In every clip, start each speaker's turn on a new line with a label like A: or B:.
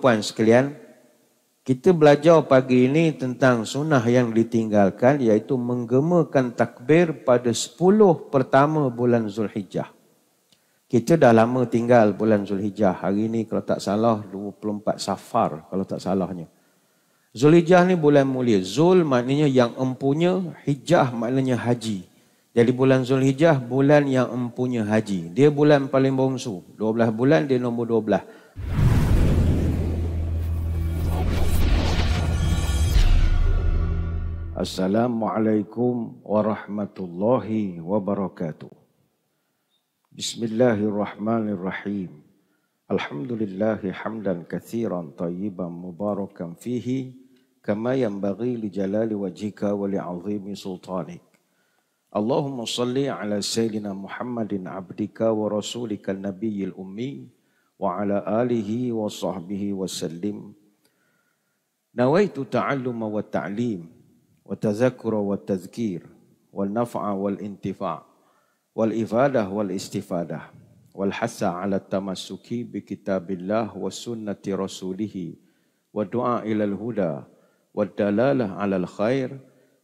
A: puan sekalian, kita belajar pagi ini tentang sunnah yang ditinggalkan, iaitu menggemakan takbir pada 10 pertama bulan Zulhijjah. Kita dah lama tinggal bulan Zulhijjah. Hari ini kalau tak salah 24 Safar kalau tak salahnya. Zulhijjah ni bulan mulia. Zul maknanya yang empunya, Hijjah maknanya haji. Jadi bulan Zulhijjah bulan yang empunya haji. Dia bulan paling bongsu. 12 bulan dia nombor 12. Assalamualaikum warahmatullahi wabarakatuh. Bismillahirrahmanirrahim. Alhamdulillahi hamdan katsiran tayyiban mubarakan fihi kama yanbaghi li jalali wajhika wa li 'azimi sultanik. Allahumma salli ala sayyidina Muhammadin abdika wa rasulika nabiyil ummi wa ala alihi wa sahbihi wa sallim. Nawaitu ta'alluma wa ta'lim والتذكر والتذكير والنفع والانتفاع والإفادة والاستفادة والحث على التمسك بكتاب الله وسنة رسوله والدعاء إلى الهدى والدلالة على الخير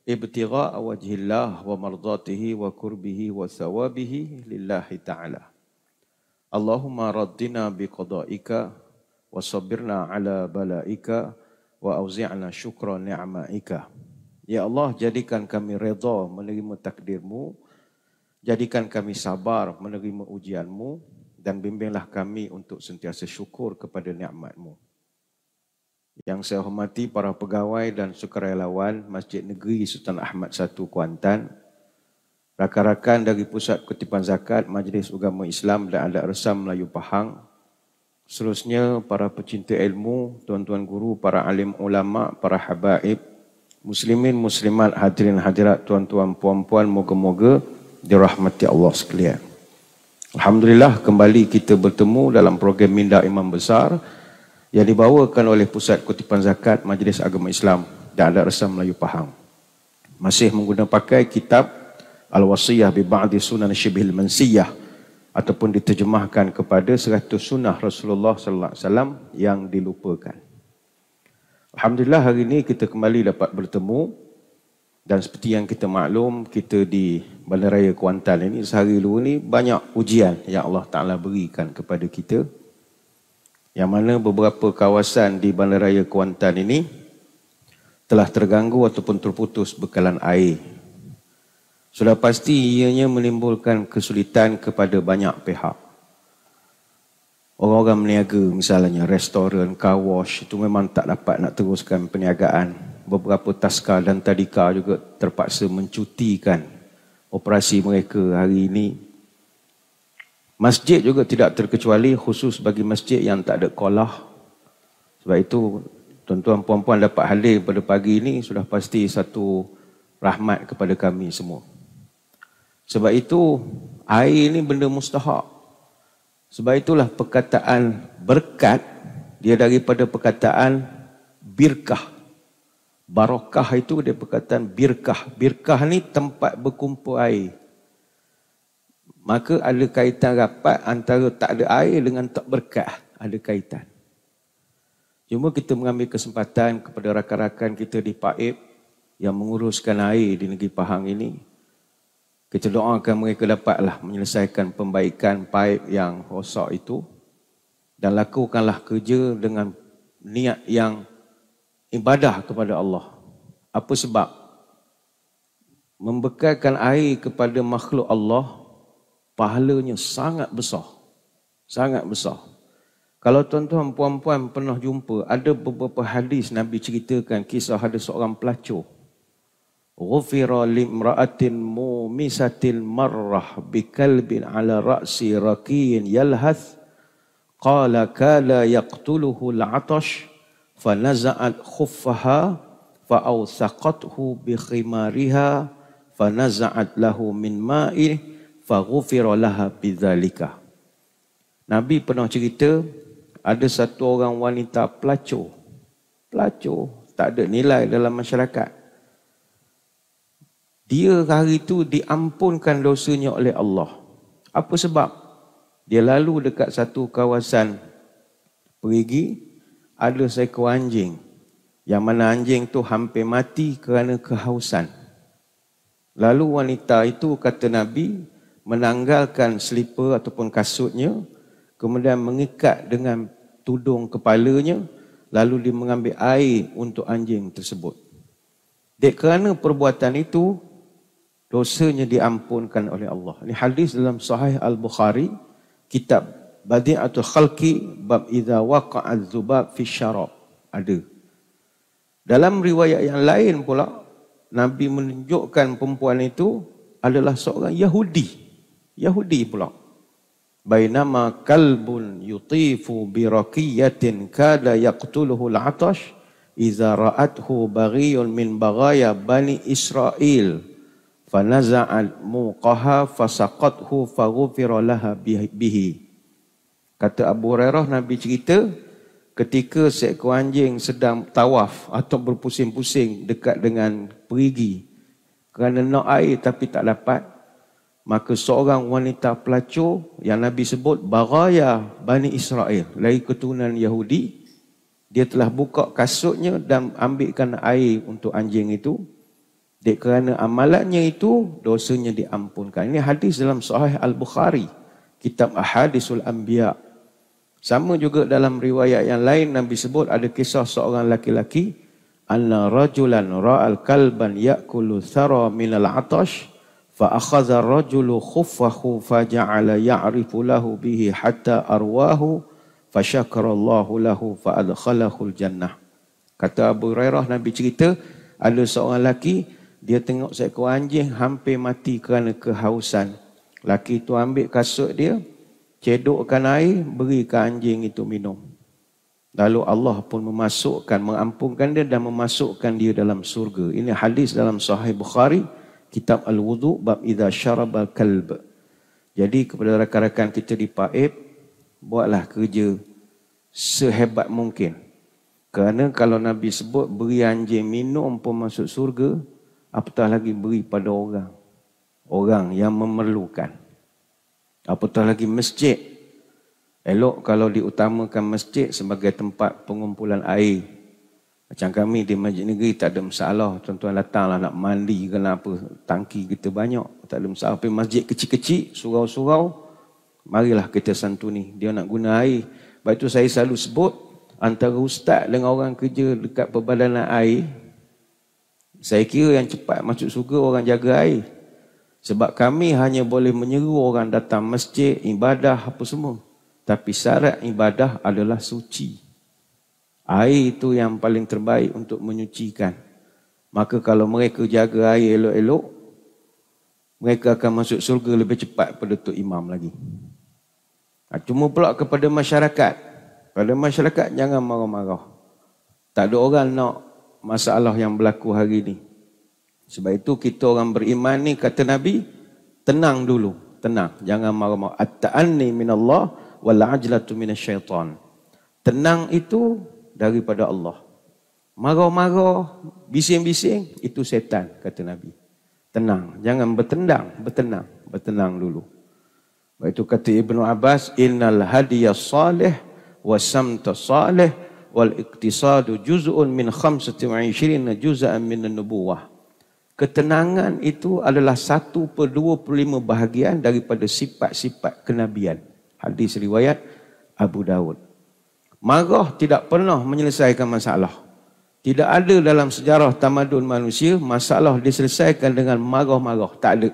A: ابتغاء وجه الله ومرضاته وقربه وثوابه لله تعالى. اللهم ردنا بقضائك وصبرنا على بلائك وأوزعنا شكر نعمائك. Ya Allah, jadikan kami redha menerima takdir-Mu, jadikan kami sabar menerima ujian-Mu, dan bimbinglah kami untuk sentiasa syukur kepada nikmat-Mu. Yang saya hormati para pegawai dan sukarelawan Masjid Negeri Sultan Ahmad I Kuantan, rakan-rakan dari Pusat Kutipan Zakat Majlis Agama Islam dan Adat Resam Melayu Pahang, seterusnya para pecinta ilmu, tuan-tuan guru, para alim ulama, para habaib, muslimin, muslimat, hadirin hadirat, tuan-tuan, puan-puan, moga-moga dirahmati Allah sekalian. Alhamdulillah, kembali kita bertemu dalam program Minda Imam Besar yang dibawakan oleh Pusat Kutipan Zakat Majlis Agama Islam dan Adat Resam Melayu Pahang. Masih menggunakan pakai kitab Al-Wasiyah bi Ba'di Sunan Syibhil Mansiyah ataupun diterjemahkan kepada 100 sunnah Rasulullah sallallahu alaihi wasallam yang dilupakan. Alhamdulillah, hari ini kita kembali dapat bertemu, dan seperti yang kita maklum, kita di Bandaraya Kuantan ini sehari dulu ni banyak ujian yang Allah Ta'ala berikan kepada kita, yang mana beberapa kawasan di Bandaraya Kuantan ini telah terganggu ataupun terputus bekalan air. Sudah pasti ianya menimbulkan kesulitan kepada banyak pihak. Orang-orang meniaga misalnya, restoran, car wash, itu memang tak dapat nak teruskan perniagaan. Beberapa taska dan tadika juga terpaksa mencutikan operasi mereka hari ini. Masjid juga tidak terkecuali, khusus bagi masjid yang tak ada kolah. Sebab itu, tuan-tuan puan-puan dapat hadir pada pagi ini sudah pasti satu rahmat kepada kami semua. Sebab itu, air ini benda mustahak. Sebab itulah perkataan berkat, dia daripada perkataan birkah. Barakah itu dia perkataan birkah. Birkah ni tempat berkumpul air. Maka ada kaitan rapat antara tak ada air dengan tak berkat. Ada kaitan. Cuma kita mengambil kesempatan kepada rakan-rakan kita di Paib yang menguruskan air di negeri Pahang ini. Kita doakan mereka dapatlah menyelesaikan pembaikan paip yang rosak itu, dan lakukanlah kerja dengan niat yang ibadah kepada Allah. Apa sebab? Membekalkan air kepada makhluk Allah, pahalanya sangat besar. Sangat besar. Kalau tuan-tuan puan-puan pernah jumpa, ada beberapa hadis Nabi ceritakan kisah ada seorang pelacur. Ghufira limra'atin mumisatin marrah bikalbin ala ra'si raqiyin yalhath qala kala yaqtuluhu al'atash fanaza'at khuffaha fa'awthaqathu bikhimariha fanaza'at lahu min ma'i faghufira laha bidzalika. Nabi pernah cerita ada satu orang wanita pelacur. Pelacur tak ada nilai dalam masyarakat. Dia hari itu diampunkan dosanya oleh Allah. Apa sebab? Dia lalu dekat satu kawasan perigi, ada seekor anjing. Yang mana anjing tu hampir mati kerana kehausan. Lalu wanita itu, kata Nabi, menanggalkan selipar ataupun kasutnya, kemudian mengikat dengan tudung kepalanya, lalu dia mengambil air untuk anjing tersebut. Dek kerana perbuatan itu, dosanya diampunkan oleh Allah. Ini hadis dalam Sahih Al-Bukhari, kitab Badi'atul Khalqi, bab idza waqa'adz dzubab fi syarab. Ada. Dalam riwayat yang lain pula, Nabi menunjukkan perempuan itu adalah seorang Yahudi. Yahudi pula. Bainama kalbun yutifu bi raqiyatin kada yaqtuluhu al-'atash idza ra'athu baghiyun min baghaya bani Israil fanaza'at muqaha fasaqathu faghfira laha bihi. Kata Abu Hurairah, Nabi cerita ketika seekor anjing sedang tawaf atau berpusing-pusing dekat dengan perigi kerana nak air tapi tak dapat, maka seorang wanita pelacur yang Nabi sebut Baghaya Bani Israel, dari keturunan Yahudi, dia telah buka kasutnya dan ambilkan air untuk anjing itu. Dek kerana amalannya itu, dosanya diampunkan. Ini hadis dalam Sahih Al-Bukhari, kitab Ahadisul Anbiya. Sama juga dalam riwayat yang lain, Nabi sebut ada kisah seorang laki-laki, anna rajulan ra'al kalban ya'kulu thara minal 'atash fa akhadha ar-rajulu khuffahu fa ja'ala ya'rifu lahu bihi hatta arwahu fa syakara Allahu lahu fa adkhalahu al-jannah. Kata Abu Hurairah, Nabi cerita ada seorang lelaki, dia tengok seekor anjing hampir mati kerana kehausan. Laki itu ambil kasut dia, cedokkan air, berikan anjing itu minum. Lalu Allah pun mengampunkan dia dan memasukkan dia dalam surga. Ini hadis dalam Sahih Bukhari, kitab Al-Wudu, bab idza syarabal kalb. Jadi kepada rakan-rakan kita di Paib, buatlah kerja sehebat mungkin. Kerana kalau Nabi sebut beri anjing minum pun masuk surga, apatah lagi beri pada orang yang memerlukan. Apatah lagi masjid. Elok kalau diutamakan masjid sebagai tempat pengumpulan air. Macam kami di Masjid Negeri tak ada masalah. Tuan-tuan datanglah nak mandi ke apa, tangki kita banyak, tak ada masalah. Tapi masjid kecil-kecil, surau-surau, marilah kita santuni. Dia nak guna air. Sebab itu saya selalu sebut, antara ustaz dengan orang kerja dekat perbadanan air, saya kira yang cepat masuk surga orang jaga air. Sebab kami hanya boleh menyeru orang datang masjid, ibadah, apa semua. Tapi syarat ibadah adalah suci. Air itu yang paling terbaik untuk menyucikan. Maka kalau mereka jaga air elok-elok, mereka akan masuk surga lebih cepat pada Tok Imam lagi. Cuma pula kepada masyarakat. Pada masyarakat jangan marah-marah. Tak ada orang nak masalah yang berlaku hari ini. Sebab itu kita orang beriman ni, kata Nabi, tenang dulu. Tenang. Jangan marah-marah. At-ta'anni minallah wal ajlatu minasyaitan. Tenang itu daripada Allah. Marah-marah, bising-bising, itu setan, kata Nabi. Tenang, jangan bertendang, bertenang dulu. Sebab itu kata Ibnu Abbas, innal hadiyas salih wasamta salih wal iktisadu juz'un min 25 juz'an min an-nubuwah. Ketenangan itu adalah 1/25 bahagian daripada sifat-sifat kenabian. Hadis riwayat Abu Dawud. Marah tidak pernah menyelesaikan masalah. Tidak ada dalam sejarah tamadun manusia masalah diselesaikan dengan marah-marah. Tak ada.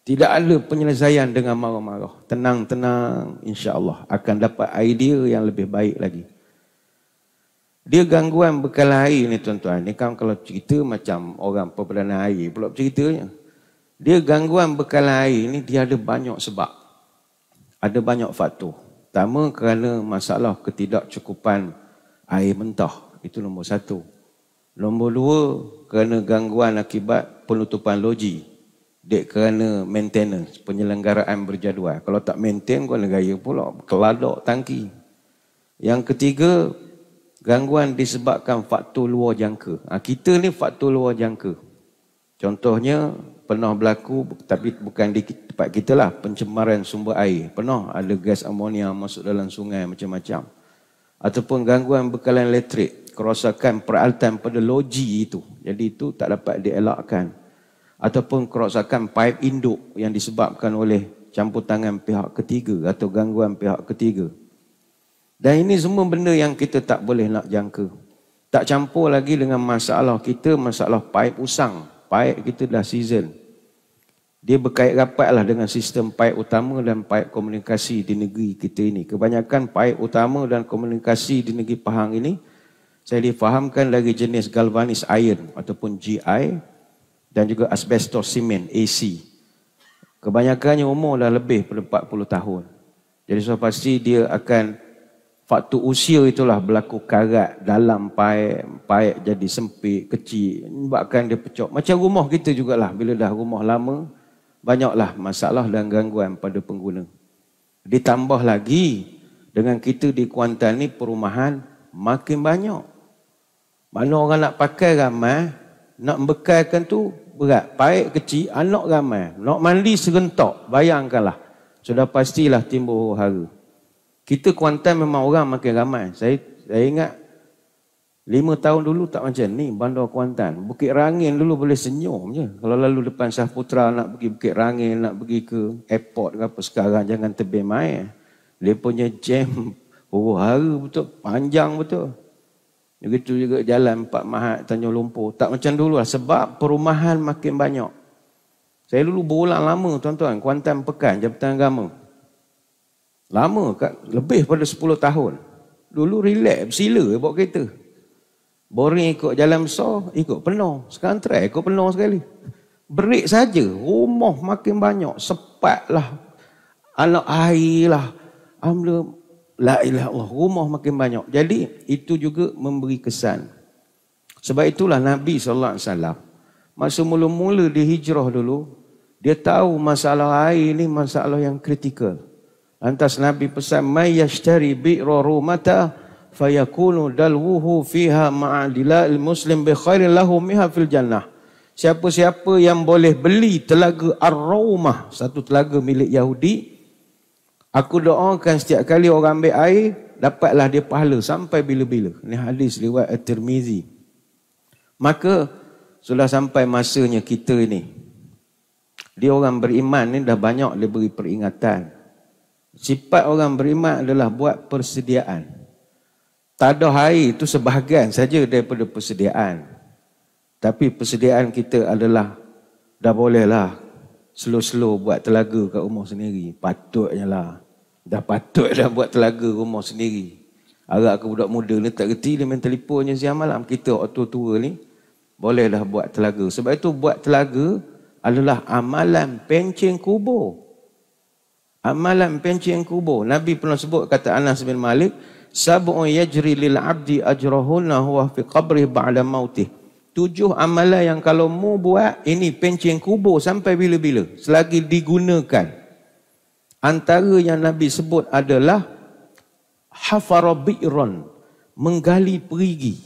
A: Tidak ada penyelesaian dengan marah-marah. Tenang-tenang, insya-Allah akan dapat idea yang lebih baik lagi. Dia gangguan bekalan air ni tuan-tuan. Ni kan kalau cerita macam orang perbadanan air pula ceritanya. Dia gangguan bekalan air ni dia ada banyak sebab. Ada banyak faktor. Pertama, kerana masalah ketidakcukupan air mentah. Itu nombor 1. Nombor 2, kerana gangguan akibat penutupan loji. Dek kerana maintenance, penyelenggaraan berjadual. Kalau tak maintain, kau negara pula. Keladok tangki. Yang ketiga, gangguan disebabkan faktor luar jangka. Kita ni faktor luar jangka. Contohnya, pernah berlaku, tapi bukan di tempat kita lah, pencemaran sumber air. Pernah ada gas amonia masuk dalam sungai macam-macam. ataupun gangguan bekalan elektrik, kerosakan peralatan pada loji itu. Jadi itu tak dapat dielakkan. Ataupun kerosakan paip induk yang disebabkan oleh campur tangan pihak ketiga atau gangguan pihak ketiga. Dan ini semua benda yang kita tak boleh nak jangka. Tak campur lagi dengan masalah kita, masalah paip usang. Paip kita dah season. Dia berkait rapatlah dengan sistem paip utama dan paip komunikasi di negeri kita ini. Kebanyakan paip utama dan komunikasi di negeri Pahang ini, saya difahamkan dari jenis galvanis iron ataupun GI dan juga asbestos simen AC. Kebanyakannya umur dah lebih pada 40 tahun. Jadi so pasti dia akan, faktor usia itulah berlaku karat dalam paip jadi sempit, kecil, menyebabkan dia pecah. Macam rumah kita jugalah, bila dah rumah lama, banyaklah masalah dan gangguan pada pengguna. Ditambah lagi dengan kita di Kuantan ni perumahan makin banyak. Mana orang nak pakai ramai, nak bekalkan tu berat. Paip kecil, anak ramai. Nak mandi serentak, bayangkanlah. Sudah pastilah timbul hara. Kita Kuantan memang orang makin ramai. Saya ingat 5 tahun dulu tak macam ni bandar Kuantan. Bukit Rangin dulu boleh senyum je. Kalau lalu depan Syahputra nak pergi Bukit Rangin, nak pergi ke airport ke apa, sekarang jangan tebing main. Dia punya jam hara betul, panjang betul. Begitu juga jalan Pak Mahat, Tanjung Lumpur. Tak macam dulu lah sebab perumahan makin banyak. Saya dulu berulang lama tuan-tuan, Kuantan Pekan, Jabatan Agama. Lama, lebih pada 10 tahun. Dulu relax, bersila bawa kereta. Boring ikut jalan besar, ikut penuh. Sekarang try ikut penuh sekali. Break saja, rumah makin banyak. Sepat lah, anak air lah. Alhamdulillah, la ilaha illallah, rumah makin banyak. Jadi itu juga memberi kesan. Sebab itulah Nabi SAW, masa mula-mula dia hijrah dulu, dia tahu masalah air ni masalah yang kritikal. Lantas Nabi pesan, may yashtari bi'ra rumata fayakunu dalwuhu fiha ma'adila'il muslim bi khairin lahu miha fil jannah. Siapa-siapa yang boleh beli telaga Ar-Raumah, satu telaga milik Yahudi, aku doakan setiap kali orang ambil air, dapatlah dia pahala sampai bila-bila. Ini hadis riwayat At-Tirmizi. Maka sudah sampai masanya kita ini. Dia orang beriman ni dah banyak diberi peringatan. Sifat orang beriman adalah buat persediaan. Tak ada air itu sebahagian saja daripada persediaan. Tapi persediaan kita adalah dah bolehlah slow-slow buat telaga kat rumah sendiri. Patutnya lah. Dah patut dah buat telaga rumah sendiri. Agak ke budak muda ni tak reti, dia main telefonnya siang malam. Kita orang tua-tua ni bolehlah buat telaga. Sebab itu buat telaga adalah amalan pencen kubur. Amalan pencen kubur. Nabi pernah sebut, kata Anas bin Malik, sab'un yajri lil abdi ajrahunna huwa fi qabrih ba'da mautih. 7 amalan yang kalau mu buat, ini pencen kubur sampai bila-bila, selagi digunakan. Antara yang Nabi sebut adalah hafara bi'ran, menggali perigi,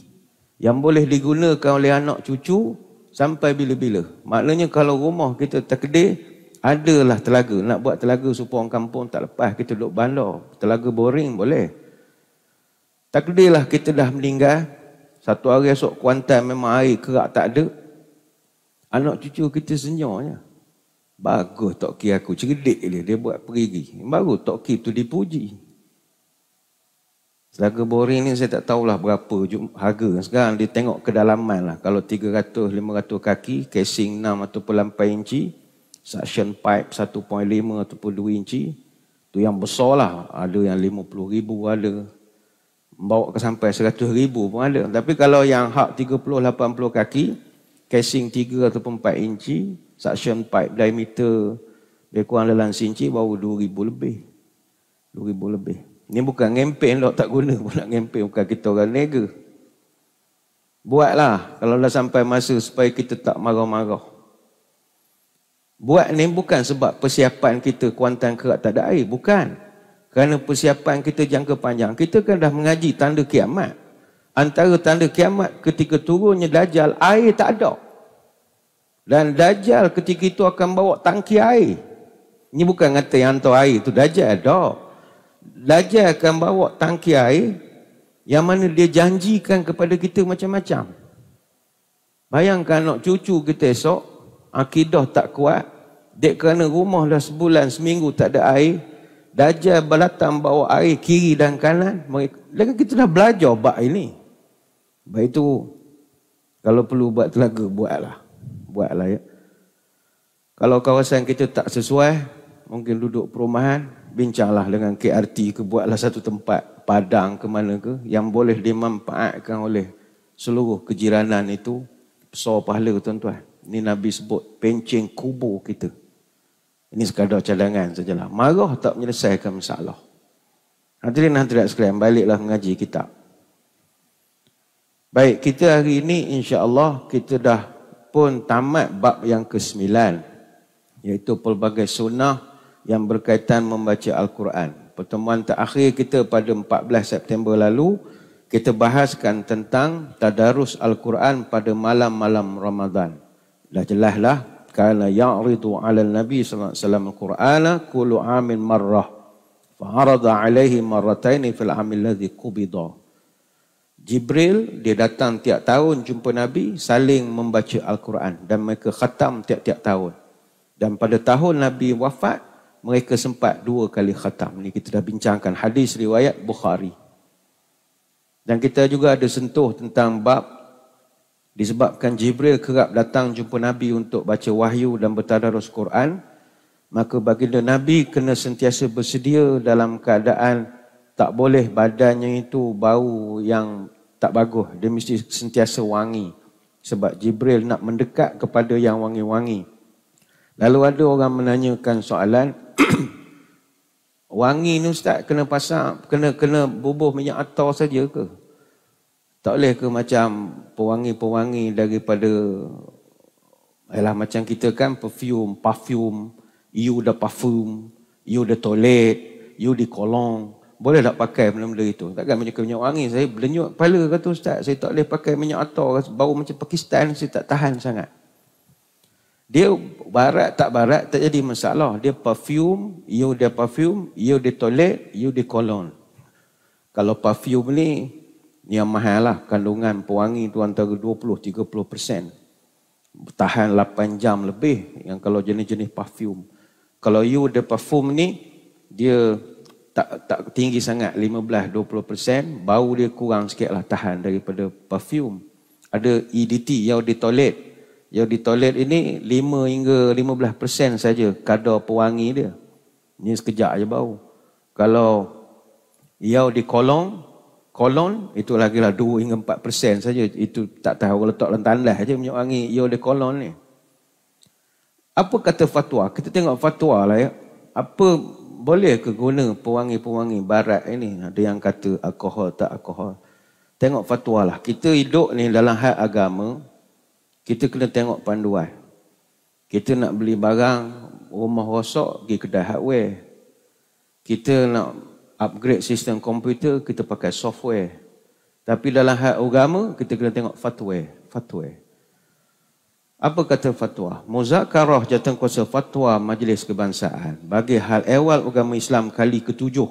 A: yang boleh digunakan oleh anak cucu sampai bila-bila. Maknanya kalau rumah kita terkedir, adalah telaga. Nak buat telaga supaya orang kampung tak lepas kita duduk bandar. Telaga boring boleh. Takdirlah kita dah meninggal, satu hari esok Kuantan memang air kerak tak ada. Anak cucu kita senyumnya. Bagus Tok Ki aku, cerdik dia buat perigi. Baru Tok Ki tu dipuji. Telaga boring ni saya tak tahulah berapa harga. Sekarang dia tengok kedalaman lah. Kalau 300-500 kaki, casing 6 ataupun 8 inci, suction pipe 1.5 ataupun 2 inci, tu yang besar lah. Ada yang 50,000 ada. Bawa ke sampai 100,000 pun ada. Tapi kalau yang hak 30-80 kaki, casing 3 ataupun 4 inci, suction pipe diameter lebih kurang dalam inci, baru 2,000 lebih. 2,000 lebih. Ini bukan ngempen, tak guna pun nak ngempen. Bukan kita orang nega. Buatlah kalau dah sampai masa supaya kita tak marah-marah. Buat ni bukan sebab persiapan kita Kuantan kerak tak ada air. Bukan. Kerana persiapan kita jangka panjang. Kita kan dah mengaji tanda kiamat. Antara tanda kiamat ketika turunnya Dajjal, air tak ada. Dan Dajjal ketika itu akan bawa tangki air. Ini bukan kata yang hantar air itu Dajjal. Tak. Dajjal akan bawa tangki air Yang mana dia janjikan kepada kita macam-macam. Bayangkan anak cucu kita esok, akidah tak kuat, dek kerana rumah dah sebulan, seminggu tak ada air, Dajjal datang bawa air kiri dan kanan. Mereka kita dah belajar bab ini. Baik itu, kalau perlu buat telaga, buatlah ya. Kalau kawasan kita tak sesuai, mungkin duduk perumahan, bincanglah dengan KRT ke, buatlah satu tempat padang ke mana ke yang boleh dimanfaatkan oleh seluruh kejiranan itu. Besar pahala tuan-tuan. Ini Nabi sebut pencing kubur kita. Ini sekadar cadangan sajalah. Marah tak menyelesaikan masalah. Hadirin hadirat sekalian, baliklah mengaji kitab. Baik, kita hari ini insya-Allah kita dah pun tamat bab yang ke-9, iaitu pelbagai sunnah yang berkaitan membaca Al-Quran. Pertemuan terakhir kita pada 14 September lalu, kita bahaskan tentang tadarus Al-Quran pada malam-malam Ramadan. Dah jelaslah, kana ya'ridu 'ala Nabi sallallahu alaihi wasallam Al-Qur'ana kullu 'amin marrah fa 'arada 'alaihi marrataini fil 'amil ladzi qubida. Jibril dia datang tiap tahun jumpa Nabi, saling membaca Al-Quran dan mereka khatam tiap-tiap tahun. Dan pada tahun Nabi wafat, mereka sempat 2 kali khatam. Ini kita dah bincangkan hadis riwayat Bukhari. Dan kita juga ada sentuh tentang bab disebabkan Jibril kerap datang jumpa Nabi untuk baca wahyu dan bertadarus Quran, maka baginda Nabi kena sentiasa bersedia dalam keadaan tak boleh badannya itu bau yang tak bagus. Dia mesti sentiasa wangi. Sebab Jibril nak mendekat kepada yang wangi-wangi. Lalu ada orang menanyakan soalan, wangi ni Ustaz kena pasang, kena bubuh minyak atar saja ke? Tak boleh ke macam pewangi-pewangi daripada, macam kita kan parfum, you dah parfum, you dah toilet, you di kolong. Boleh tak pakai benda-benda itu? Takkan macam minyak wangi, saya belenyut kepala kata Ustaz, saya tak boleh pakai minyak atar, bau macam Pakistan, saya tak tahan sangat. Dia barat tak jadi masalah. Dia parfum, you dia parfum, you di toilet, you di kolon. Kalau parfum ni yang mahal lah, kandungan pewangi tu antara 20-30%. Tahan 8 jam lebih yang kalau jenis-jenis parfum. Kalau you dia parfum ni, dia tak tinggi sangat, 15-20%. Bau dia kurang sikit lah tahan daripada parfum. Ada EDT, yang di toilet. Yang di toilet ini 5 hingga 15% saja kadar pewangi dia. Ini sekejap je bau. Kalau yang di kolon itu lagilah 2 hingga 4% saja. Itu tak tahu, letak dalam tandas saja minyak wangi yang di kolon ni. Apa kata fatwa? Kita tengok fatwa lah ya. Apa boleh ke guna pewangi-pewangi barat ini? Ada yang kata alkohol tak alkohol. Tengok fatwa lah. Kita hidup ni dalam hal agama, kita kena tengok panduan. Kita nak beli barang, rumah rosak, pergi kedai hardware. Kita nak upgrade sistem komputer, kita pakai software. Tapi dalam hal agama, kita kena tengok fatwa. Apa kata fatwa? Muzakarah Jawatankuasa Fatwa Majlis Kebangsaan bagi hal ehwal agama Islam kali ke-7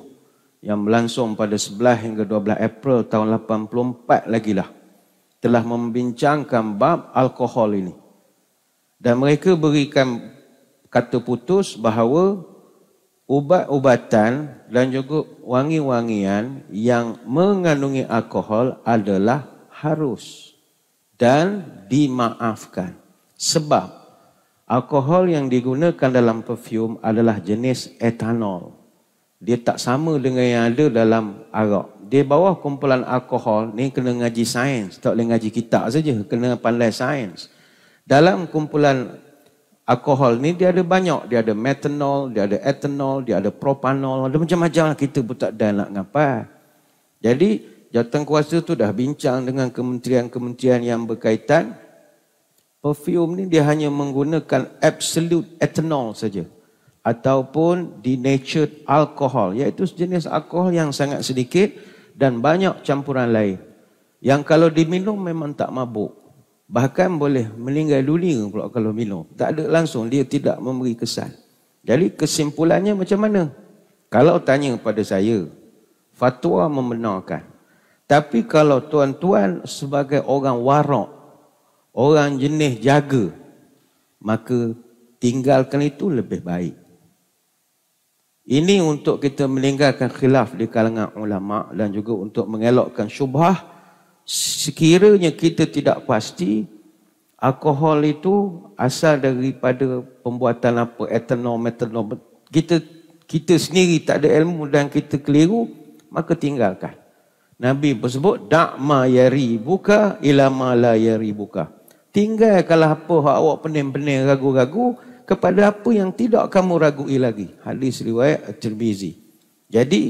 A: yang berlangsung pada 11 hingga 12 April tahun 84 lagi lah, telah membincangkan bab alkohol ini. Dan mereka berikan kata putus bahawa ubat-ubatan dan juga wangi-wangian yang mengandungi alkohol adalah harus dan dimaafkan. Sebab alkohol yang digunakan dalam perfume adalah jenis etanol. Dia tak sama dengan yang ada dalam arak. Di bawah kumpulan alkohol ni kena ngaji sains, tak boleh ngaji kitab saja, kena pandai sains. Dalam kumpulan alkohol ni dia ada banyak, dia ada metanol, dia ada etanol, dia ada propanol, ada macam-macam, kita pun tak ada nak ngapa. Jadi Jawatankuasa tu dah bincang dengan kementerian-kementerian yang berkaitan. Perfume ni dia hanya menggunakan absolute etanol saja ataupun denatured alkohol, iaitu jenis alkohol yang sangat sedikit dan banyak campuran lain. Yang kalau diminum memang tak mabuk. Bahkan boleh meninggal dunia pula kalau minum. Tak ada langsung, dia tidak memberi kesan. Jadi kesimpulannya macam mana? Kalau tanya pada saya, fatwa membenarkan. Tapi kalau tuan-tuan sebagai orang warak, orang jenis jaga, maka tinggalkan itu lebih baik. Ini untuk kita meninggalkan khilaf di kalangan ulama dan juga untuk mengelakkan syubhah. Sekiranya kita tidak pasti alkohol itu asal daripada pembuatan apa, etanol, metanol, kita sendiri tak ada ilmu dan kita keliru, maka tinggalkan. Nabi bersebut dak ma yari buka ila ma la yari buka. Tinggalkanlah apa awak pening-pening ragu-ragu kepada apa yang tidak kamu ragui lagi. Hadis riwayat At-Tirmizi. Jadi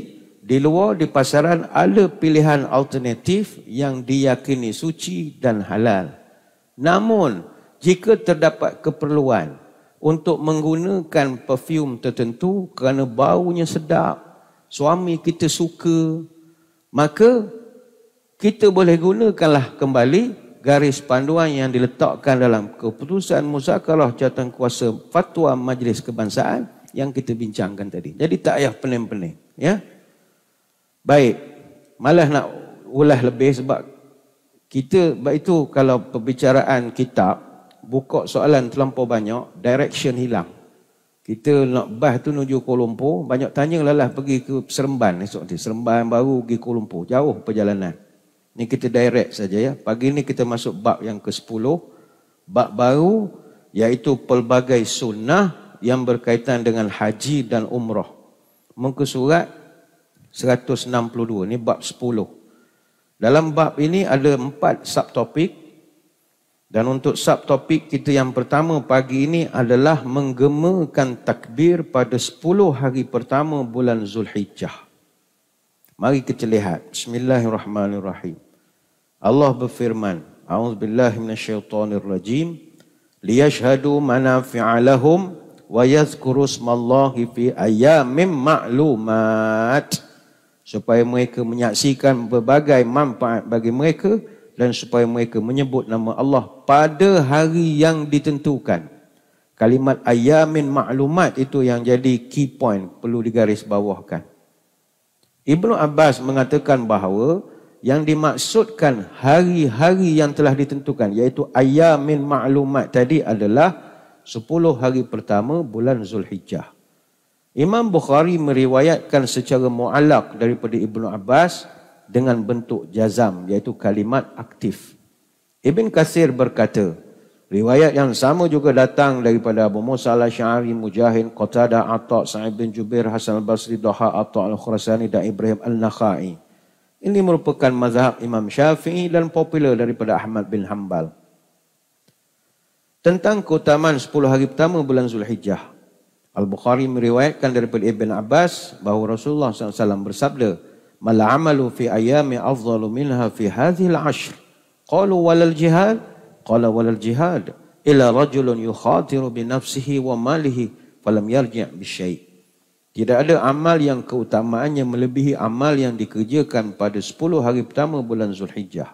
A: di luar di pasaran ada pilihan alternatif yang diyakini suci dan halal. Namun jika terdapat keperluan untuk menggunakan perfume tertentu kerana baunya sedap, suami kita suka, maka kita boleh gunakanlah kembali garis panduan yang diletakkan dalam keputusan muzakarah jawatankuasa fatwa Majlis Kebangsaan yang kita bincangkan tadi. Jadi tak payah pening-pening, ya. Baik, malah nak ulas lebih sebab kita, sebab itu kalau perbicaraan kitab buka soalan terlampau banyak, direction hilang. Kita nak bahas tu menuju Kuala Lumpur, banyak tanya lah pergi ke Seremban esok nanti. Seremban baru pergi Kuala Lumpur, jauh perjalanan. Ni kita direct saja ya. Pagi ni kita masuk bab yang ke-10. Bab baru iaitu pelbagai sunnah yang berkaitan dengan haji dan umrah. Muka surat 162. Ni bab 10. Dalam bab ini ada 4 subtopik. Dan untuk subtopik kita yang pertama pagi ini adalah menggemakan takbir pada 10 hari pertama bulan Zulhijjah. Mari kita lihat. Bismillahirrahmanirrahim. Allah berfirman, A'udzubillahi minasyaitonirrajim, liyashhadu manafi'a lahum wa yadhkuru ismallahi fi ayyamin ma'lumat, supaya mereka menyaksikan berbagai manfaat bagi mereka dan supaya mereka menyebut nama Allah pada hari yang ditentukan. Kalimat ayyamin ma'lumat itu yang jadi key point, perlu digarisbawahkan. Ibnu Abbas mengatakan bahawa yang dimaksudkan hari-hari yang telah ditentukan, iaitu ayyamin ma'lumat tadi adalah 10 hari pertama bulan Zulhijjah. Imam Bukhari meriwayatkan secara mu'allaq daripada Ibnu Abbas dengan bentuk jazam, iaitu kalimat aktif. Ibn Katsir berkata, riwayat yang sama juga datang daripada Abu Musa al-Asy'ari, Mujahid, Qatadah, Atha, Sa'id bin Jubair, Hasan al-Basri, Dhaha, Atha al-Khurasani dan Ibrahim al-Nakhai. Ini merupakan mazhab Imam Syafi'i dan popular daripada Ahmad bin Hanbal. Tentang keutamaan 10 hari pertama bulan Zulhijjah, Al-Bukhari meriwayatkan daripada Ibn Abbas bahawa Rasulullah SAW bersabda, mal amalu fi ayami afdalu minha fi hadhil ashr. Qalu walal jihad? Qala walal jihad illa rajulun yukhatiru bi nafsihi wa malihi falam yarji' bisyai'. Tidak ada amal yang keutamaannya melebihi amal yang dikerjakan pada 10 hari pertama bulan Zulhijjah.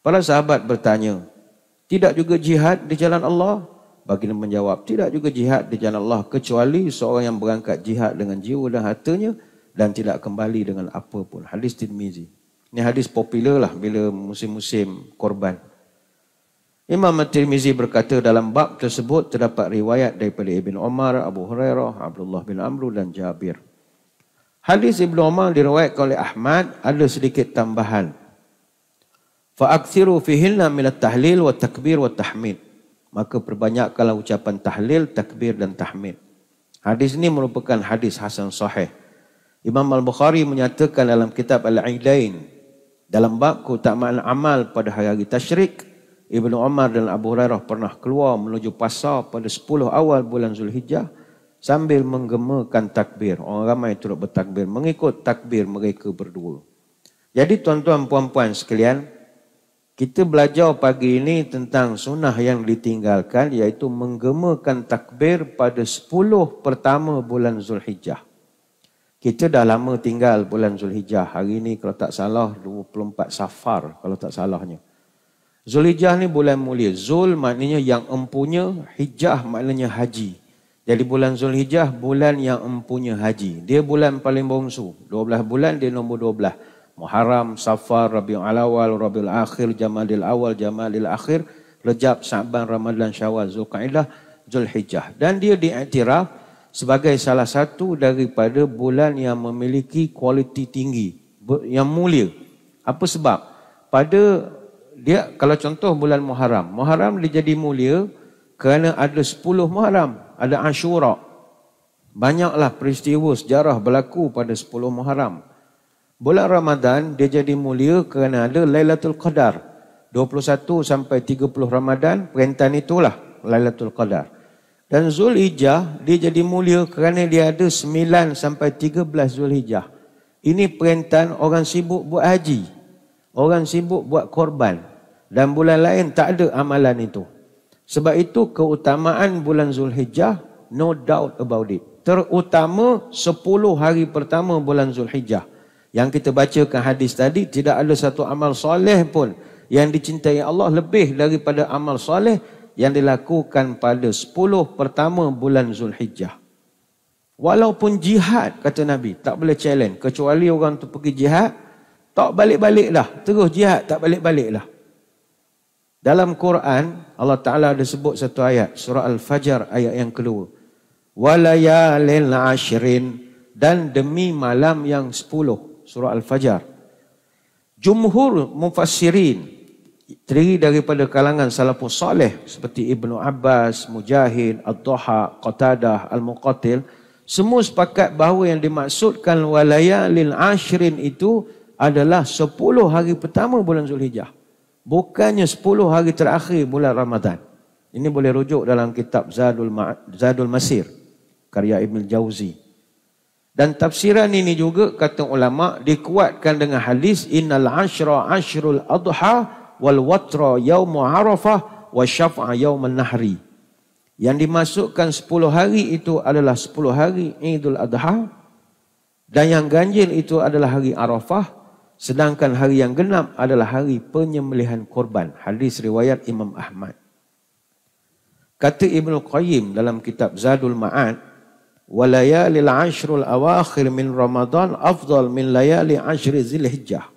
A: Para sahabat bertanya, tidak juga jihad di jalan Allah? Baginda menjawab, tidak juga jihad di jalan Allah kecuali seorang yang berangkat jihad dengan jiwa dan hartanya dan tidak kembali dengan apa pun. Hadis Tirmizi. Ini hadis popular lah bila musim-musim korban. Imam At-Tirmizi berkata dalam bab tersebut terdapat riwayat daripada Ibn Umar, Abu Hurairah, Abdullah bin Amr dan Jabir. Hadis Ibn Umar diriwayatkan oleh Ahmad, ada sedikit tambahan. Fa'akthiru fihinna minat tahlil wa takbir wa tahmid. Maka perbanyakkanlah ucapan tahlil, takbir dan tahmid. Hadis ini merupakan hadis hasan sahih. Imam Al-Bukhari menyatakan dalam kitab Al-Aidain, dalam bab keutamaan amal pada hari-hari tasyrik, Ibnu Umar dan Abu Hurairah pernah keluar menuju pasar pada 10 awal bulan Zulhijjah sambil menggemakan takbir. Orang ramai turut bertakbir, mengikut takbir mereka berdua. Jadi tuan-tuan puan-puan sekalian, kita belajar pagi ini tentang sunnah yang ditinggalkan, iaitu menggemakan takbir pada 10 pertama bulan Zulhijjah. Kita dah lama tinggal bulan Zulhijjah. Hari ini kalau tak salah 24 Safar kalau tak salahnya. Zulhijjah ni bulan mulia. Zul maknanya yang empunya, Hijjah maknanya haji. Jadi bulan Zulhijjah bulan yang empunya haji. Dia bulan paling bongsu. 12 bulan dia nombor 12. Muharram, Safar, Rabiul Awal, Rabiul Akhir, Jamadil Awal, Jamadil Akhir, Rejab, Sa'ban, Ramadan, Syawal, Zulqa'dah, Zulhijjah. Dan dia diiktiraf sebagai salah satu daripada bulan yang memiliki kualiti tinggi, yang mulia. Apa sebab? Pada dia, kalau contoh bulan Muharram, Muharram dia jadi mulia kerana ada 10 Muharram, ada Ashura. Banyaklah peristiwa sejarah berlaku pada 10 Muharram. Bulan Ramadan dia jadi mulia kerana ada Lailatul Qadar. 21 sampai 30 Ramadan, perintahan itulah Lailatul Qadar. Dan Zulhijjah dia jadi mulia kerana dia ada 9 sampai 13 Zulhijjah. Ini perintahan orang sibuk buat haji, orang sibuk buat korban. Dan bulan lain tak ada amalan itu. Sebab itu keutamaan bulan Zulhijjah, no doubt about it. Terutama 10 hari pertama bulan Zulhijjah. Yang kita bacakan hadis tadi, tidak ada satu amal soleh pun yang dicintai Allah lebih daripada amal soleh yang dilakukan pada 10 pertama bulan Zulhijjah. Walaupun jihad, kata Nabi, tak boleh challenge. Kecuali orang tu pergi jihad, tak balik-balik dah. Terus jihad, tak balik-balik dah. Dalam Quran, Allah Ta'ala ada sebut satu ayat, surah Al-Fajr ayat yang kedua. Walayalil ashrin, dan demi malam yang 10. Surah Al-Fajr. Jumhur mufassirin, terdiri daripada kalangan salafus salih seperti Ibnu Abbas, Mujahid, Ad-Duha, Qatadah, Al-Muqatil, semua sepakat bahawa yang dimaksudkan walayalil ashrin itu adalah 10 hari pertama bulan Zulhijjah. Bukannya 10 hari terakhir bulan Ramadan. Ini boleh rujuk dalam kitab Zadul Masir, karya Ibn Jauzi. Dan tafsiran ini juga kata ulama dikuatkan dengan hadis innal ashra ashrul adha wal watra yaumu arafah wa syaf'a yauman nahri. Yang dimasukkan 10 hari itu adalah 10 hari Idul Adha, dan yang ganjil itu adalah hari Arafah, sedangkan hari yang genap adalah hari penyembelihan korban. Hadis riwayat Imam Ahmad. Kata Ibnu Qayyim dalam kitab Zadul Ma'ad, walayalil ashrul awakhir min Ramadan afdal min layali ashri Zulhijjah.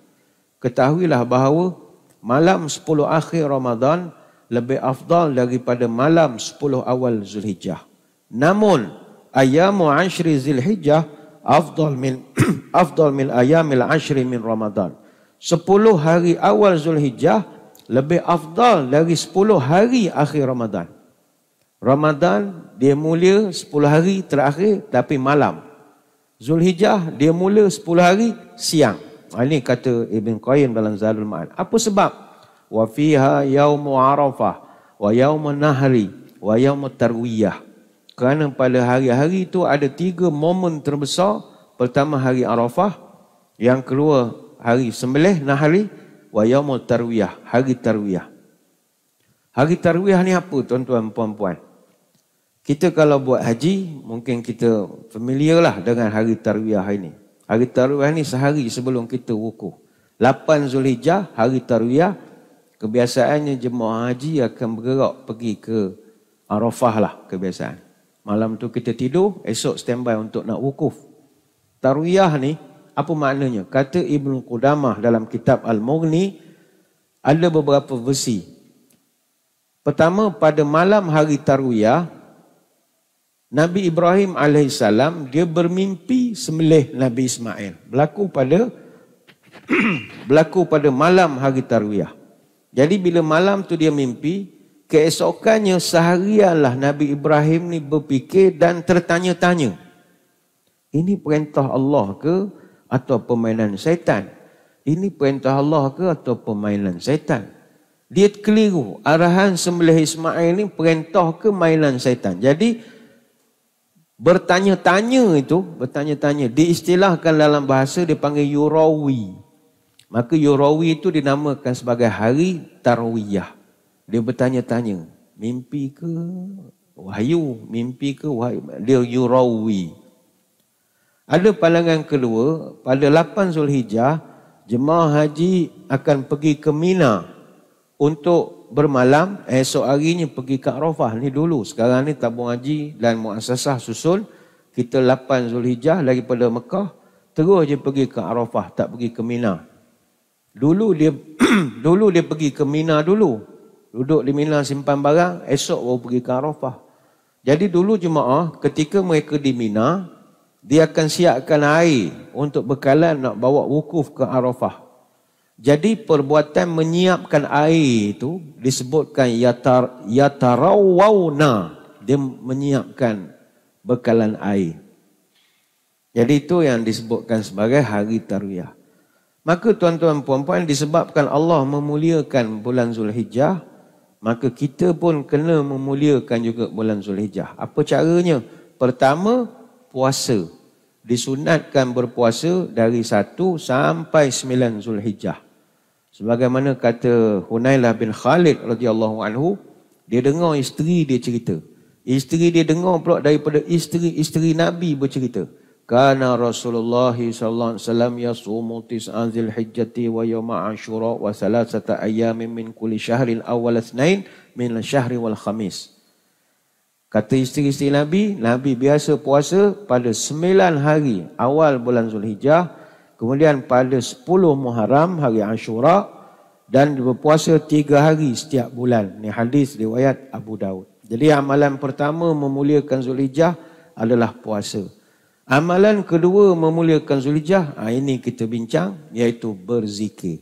A: Ketahuilah bahawa malam 10 akhir Ramadan lebih afdal daripada malam 10 awal Zulhijjah. Namun ayamu ashri Zulhijjah afdal min ayamil ashri min Ramadan. 10 hari awal Zulhijjah lebih afdal dari 10 hari akhir Ramadan. Ramadan dia mulia 10 hari terakhir tapi malam. Zulhijjah dia mulia 10 hari siang. Ini kata Ibn Qayyim dalam Zadul Ma'ad. Apa sebab? Wa fiha yaumu Arafah wa yaumun nahri wa yaumut tarwiyah. Kerana pada hari-hari itu ada 3 momen terbesar. Pertama hari Arafah, yang kedua hari sembelih nahri, wa yaumut tarwiyah, hari tarwiyah. Hari tarwiyah ni apa tuan-tuan puan-puan? Kita kalau buat haji, mungkin kita familiar lah dengan hari tarwiyah ini. Hari tarwiyah ni sehari sebelum kita wukuf. 8 Zulhijjah, hari tarwiyah. Kebiasaannya jemaah haji akan bergerak pergi ke Arafah lah kebiasaan. Malam tu kita tidur, esok standby untuk nak wukuf. Tarwiyah ni, apa maknanya? Kata Ibnu Qudamah dalam kitab Al-Mughni, ada beberapa versi. Pertama, pada malam hari tarwiyah, Nabi Ibrahim AS, dia bermimpi sembelih Nabi Ismail. Berlaku pada malam hari tarwiyah. Jadi bila malam tu dia mimpi, keesokannya seharianlah Nabi Ibrahim ni berfikir dan tertanya-tanya. Ini perintah Allah ke atau permainan syaitan? Ini perintah Allah ke atau permainan syaitan? Dia keliru. Arahan sembelih Ismail ni perintah ke mainan syaitan? Jadi bertanya-tanya diistilahkan dalam bahasa dipanggil yurawi. Maka yurawi itu dinamakan sebagai hari tarwiyah. Dia bertanya-tanya, mimpi ke wahyu, mimpi ke wahyu. Dia yurawi. Ada pandangan kedua, pada 8 Zulhijjah jemaah haji akan pergi ke Mina untuk bermalam, esok harinya pergi ke Arafah. Ni dulu, sekarang ni tabung haji dan muassasah susun. Kita 8 Zulhijjah daripada Mekah, terus je pergi ke Arafah, tak pergi ke Mina. Dulu dia dulu dia pergi ke Mina dulu. Duduk di Mina simpan barang, esok baru pergi ke Arafah. Jadi dulu jemaah ketika mereka di Mina, dia akan siapkan air untuk bekalan nak bawa wukuf ke Arafah. Jadi perbuatan menyiapkan air itu disebutkan yatarawawna. Dia menyiapkan bekalan air. Jadi itu yang disebutkan sebagai hari Tarwiyah. Maka tuan-tuan puan-puan, disebabkan Allah memuliakan bulan Zulhijjah, maka kita pun kena memuliakan juga bulan Zulhijjah. Apa caranya? Pertama, puasa. Disunatkan berpuasa dari 1 sampai 9 Zulhijjah. Sebagaimana kata Hunailah bin Khalid radhiyallahu anhu, dia dengar isteri dia cerita. Isteri dia dengar pula daripada isteri-isteri Nabi bercerita. Kana Rasulullah sallallahu alaihi wasallam yasumu tis'an Zulhijjati wa yawma Ashura wa thalathata ayyamin min kulli syahrin awwal itsnain min syahri wal khamis. Kata isteri-isteri Nabi, Nabi biasa puasa pada 9 hari awal bulan Zulhijjah, kemudian pada 10 Muharram hari Ashura, dan berpuasa 3 hari setiap bulan. Ini hadis riwayat Abu Daud. Jadi amalan pertama memuliakan Zulhijjah adalah puasa. Amalan kedua memuliakan Zulhijjah, ini kita bincang, iaitu berzikir.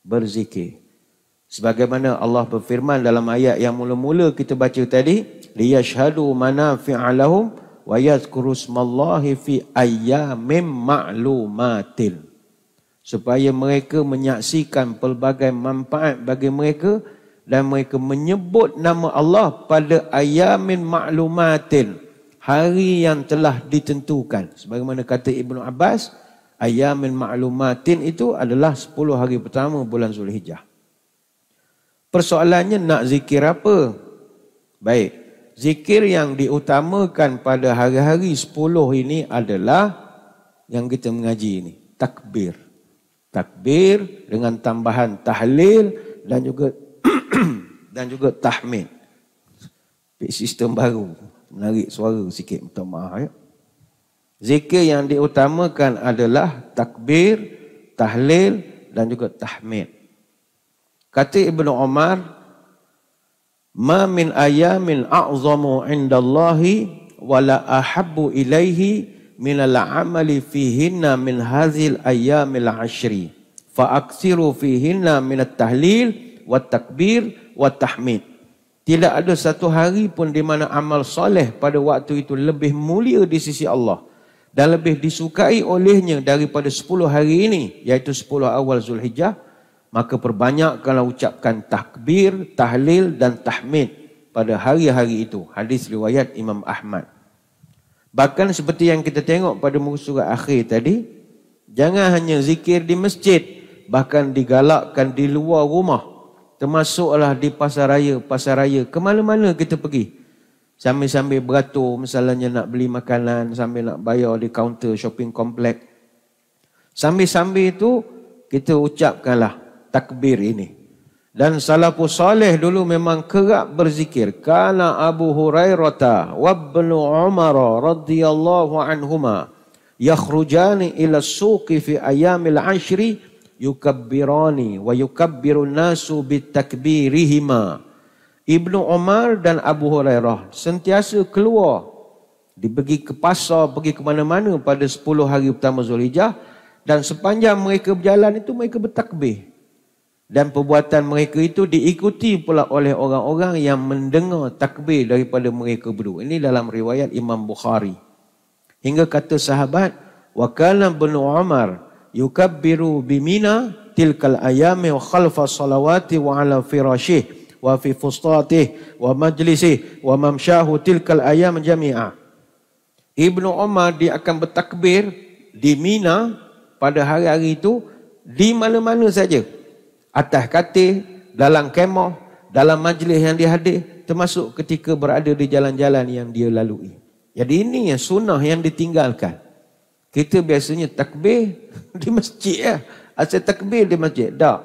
A: Berzikir. Sebagaimana Allah berfirman dalam ayat yang mula-mula kita baca tadi, liyashhadu manafi'a lahum wa yadhkuru smallahi fi ayyamin ma'lumatin. Supaya mereka menyaksikan pelbagai manfaat bagi mereka dan mereka menyebut nama Allah pada ayamin ma'lumatin, hari yang telah ditentukan. Sebagaimana kata Ibnu Abbas, ayamin ma'lumatin itu adalah 10 hari pertama bulan Zulhijjah. Persoalannya nak zikir apa? Baik, zikir yang diutamakan pada hari-hari 10 ini adalah yang kita mengaji ini, takbir. Takbir dengan tambahan tahlil dan juga tahmid. Sistem baru, menarik suara sikit, minta maaf ya. Zikir yang diutamakan adalah takbir, tahlil dan juga tahmid. Kata Ibnu Umar, ma min ayamin a'zamu indallahi wala ahabbu ilaihi minal amali fihinna min hazil ayyamil ashri fa aksiru fihinna minat tahlil wat takbir wat tahmid. Tidak ada satu hari pun di mana amal soleh pada waktu itu lebih mulia di sisi Allah dan lebih disukai olehnya daripada 10 hari ini, iaitu 10 awal Zulhijjah. Maka perbanyakkanlah ucapkan takbir, tahlil dan tahmid pada hari-hari itu. Hadis riwayat Imam Ahmad. Bahkan seperti yang kita tengok pada muka surat akhir tadi, jangan hanya zikir di masjid, bahkan digalakkan di luar rumah. Termasuklah di pasar raya, ke mana-mana kita pergi. Sambil-sambil beratur, misalnya nak beli makanan, sambil nak bayar di kaunter shopping komplek. Sambil-sambil itu, kita ucapkanlah takbir ini. Dan salafus salih dulu memang kerap berzikir. Kana Abu Hurairah wa Ibnu Umar radhiyallahu anhuma yakhrujani ila as-suqi fi ayamil ashri yukabbirani wa yukabbiru an-nasu bitakbirihima. Ibnu Umar dan Abu Hurairah sentiasa keluar, pergi ke pasar, pergi ke mana-mana pada 10 hari pertama Zulhijjah, dan sepanjang mereka berjalan itu mereka bertakbir. Dan perbuatan mereka itu diikuti pula oleh orang-orang yang mendengar takbir daripada mereka berdua. Ini dalam riwayat Imam Bukhari. Hingga kata sahabat, wa kana Ibnu Umar yukabbiru bimina tilkal ayami wa khalfa salawati wa ala firashih wa fi fustatih wa majlisih wa mamsyahu tilkal ayam jami'ah. Ibnu Umar dia akan bertakbir di Mina pada hari-hari itu di mana-mana saja. Atas katil, dalam kemah, dalam majlis yang dia hadir, termasuk ketika berada di jalan-jalan yang dia lalui. Jadi ini yang sunnah yang ditinggalkan. Kita biasanya takbir di masjid ya. Asal takbir di masjid. Tak.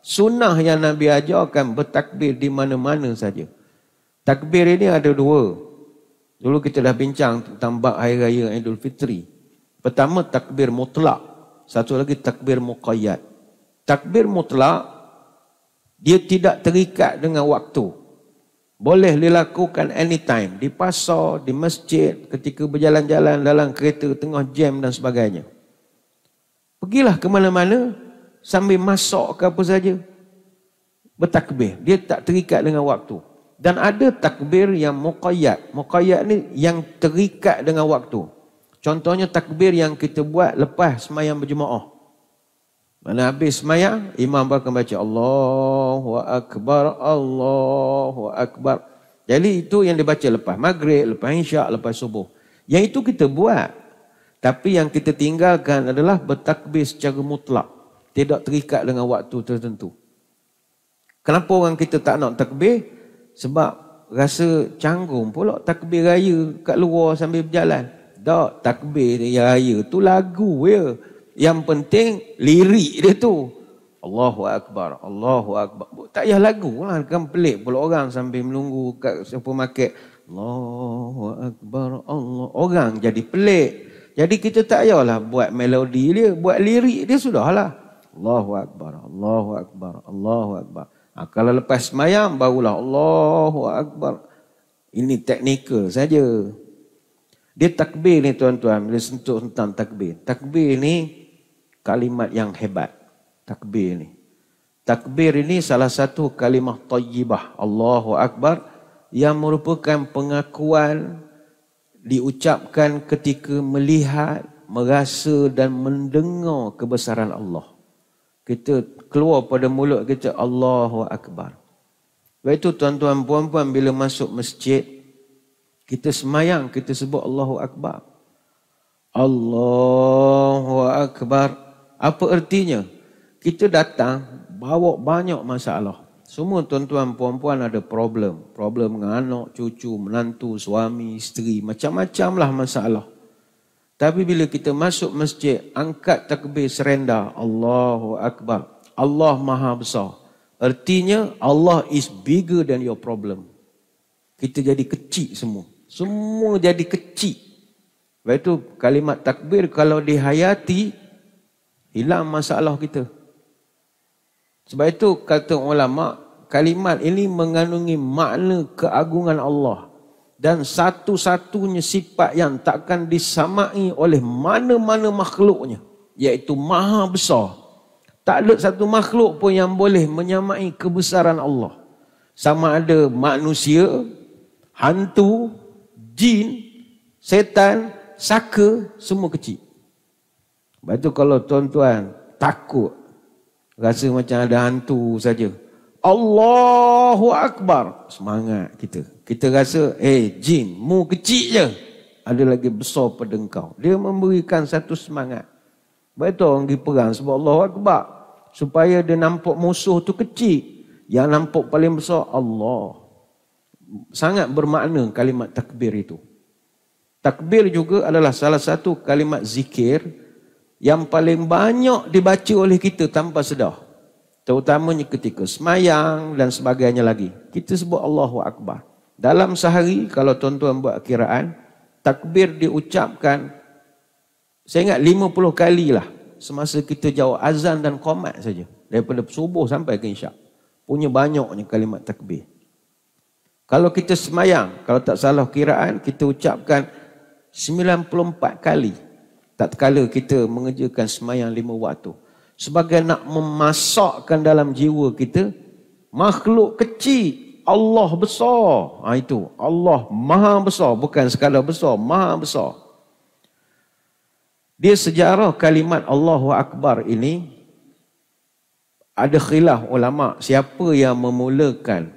A: Sunnah yang Nabi ajarkan bertakbir di mana-mana saja. Takbir ini ada 2. Dulu kita dah bincang tentang bab Hari Raya Aidilfitri. Pertama takbir mutlak. Satu lagi takbir muqayyad. Takbir mutlak, dia tidak terikat dengan waktu. Boleh dilakukan anytime, di pasar, di masjid, ketika berjalan-jalan dalam kereta, tengah jam dan sebagainya. Pergilah ke mana-mana, sambil masak ke apa saja, bertakbir. Dia tak terikat dengan waktu. Dan ada takbir yang muqayyad. Muqayyad ni yang terikat dengan waktu. Contohnya takbir yang kita buat lepas semayang berjemaah. Mana habis semayang, imam akan baca Allahu Akbar, Allahu Akbar. Jadi itu yang dibaca lepas maghrib, lepas isyak, lepas subuh. Yang itu kita buat. Tapi yang kita tinggalkan adalah bertakbir secara mutlak. Tidak terikat dengan waktu tertentu. Kenapa orang kita tak nak takbir? Sebab rasa canggung pula takbir raya kat luar sambil berjalan. Tak, takbir raya tu lagu ya. Yang penting lirik dia tu. Allahu Akbar, Allahu Akbar. Tak payah lagu lah, kan pelik pula orang sambil menunggu kat supermarket. Allahu Akbar, Allah. Orang jadi pelik. Jadi kita tak payahlah buat melodi dia, buat lirik dia sudahlah. Allahu Akbar, Allahu Akbar, Allahu Akbar. Kalau lepas semayang, barulah Allahu Akbar. Ini teknikal saja. Dia takbir ni tuan-tuan, bila sentuh tentang takbir. Takbir ni kalimat yang hebat. Takbir ni. Takbir ini salah satu kalimah tayyibah. Allahu Akbar. Yang merupakan pengakuan diucapkan ketika melihat, merasa dan mendengar kebesaran Allah. Kita keluar pada mulut kita Allahu Akbar. Sebab itu tuan-tuan puan-puan bila masuk masjid, kita semayang, kita sebut Allahu Akbar. Allahu Akbar. Apa artinya? Kita datang bawa banyak masalah. Semua tuan-tuan puan-puan ada problem. Problem dengan anak, cucu, menantu, suami, isteri. Macam-macam lah masalah. Tapi bila kita masuk masjid, angkat takbir serendah. Allahu Akbar. Allah Maha Besar. Artinya Allah is bigger than your problem. Kita jadi kecil semua. Semua jadi kecil. Sebab itu kalimat takbir kalau dihayati, hilang masalah kita. Sebab itu kata ulama, kalimat ini mengandungi makna keagungan Allah. Dan satu-satunya sifat yang takkan disamai oleh mana-mana makhluknya. Iaitu Maha Besar. Tak ada satu makhluk pun yang boleh menyamai kebesaran Allah. Sama ada manusia, hantu, jin, setan, saka, semua kecil. Sebab tu kalau tuan-tuan takut, rasa macam ada hantu saja, Allahu Akbar, semangat kita. Kita rasa, jin, mu kecil je, ada lagi besar pada engkau. Dia memberikan satu semangat. Sebab itu orang pergi perang sebab Allahu Akbar. Supaya dia nampak musuh tu kecil. Yang nampak paling besar, Allah. Sangat bermakna kalimat takbir itu. Takbir juga adalah salah satu kalimat zikir yang paling banyak dibaca oleh kita tanpa sedar. Terutamanya ketika semayang dan sebagainya lagi. Kita sebut Allahu Akbar. Dalam sehari, kalau tuan-tuan buat kiraan, takbir diucapkan, saya ingat 50 kali lah. Semasa kita jawab azan dan qomat saja. Daripada subuh sampai ke isyak. Punya banyaknya kalimat takbir. Kalau kita semayang, kalau tak salah kiraan, kita ucapkan 94 kali. Tak kala kita mengerjakan semayang 5 waktu. Sebagai nak memasakkan dalam jiwa kita, makhluk kecil, Allah besar. Itu, Allah Maha Besar. Bukan sekadar besar, Maha Besar. Dia sejarah kalimat Allahu Akbar ini, ada khilaf ulama siapa yang memulakan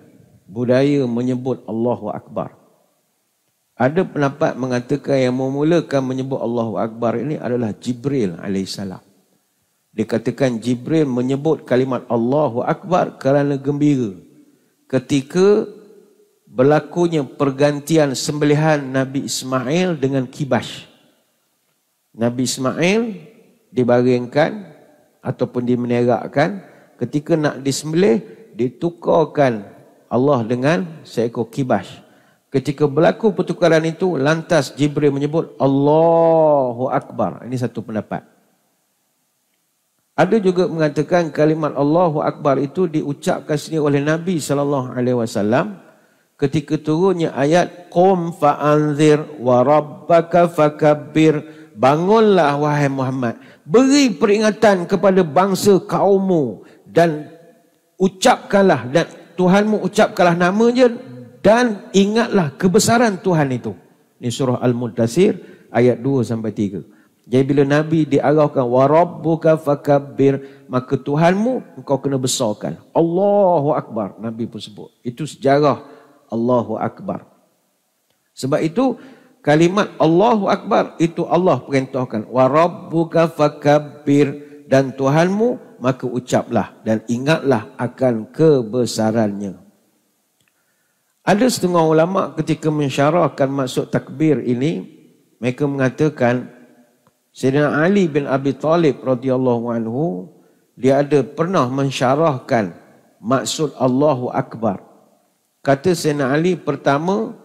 A: budaya menyebut Allahu Akbar. Ada pendapat mengatakan yang memulakan menyebut Allahu Akbar ini adalah Jibril alaihissalam. Dikatakan Jibril menyebut kalimat Allahu Akbar kerana gembira ketika berlakunya pergantian sembelihan Nabi Ismail dengan Kibash. Nabi Ismail dibaringkan ataupun dimenerakkan, ketika nak disembelih ditukarkan Allah dengan seekor Kibash. Ketika berlaku pertukaran itu, lantas Jibril menyebut Allahu Akbar. Ini satu pendapat. Ada juga mengatakan kalimat Allahu Akbar itu diucapkan sendiri oleh Nabi SAW ketika turunnya ayat Qum fa'anzir wa rabbaka fakabbir. Bangunlah wahai Muhammad, beri peringatan kepada bangsa kaummu dan ucapkanlah, dan Tuhanmu ucapkanlah namanya dan ingatlah kebesaran Tuhan itu. Ini surah Al-Muddathir ayat 2-3. Jadi bila Nabi diarahkan wa rabbuka fakabbir, maka Tuhanmu engkau kena besarkan. Allahu Akbar, Nabi pun sebut. Itu sejarah Allahu Akbar. Sebab itu kalimat Allahu Akbar itu Allah perintahkan wa rabbuka fakabbir, dan Tuhanmu maka ucaplah dan ingatlah akan kebesarannya. Ada setengah ulama ketika mensyarahkan maksud takbir ini, mereka mengatakan Sayyidina Ali bin Abi Talib radhiyallahu anhu, dia ada pernah mensyarahkan maksud Allahu Akbar. Kata Sayyidina Ali, pertama,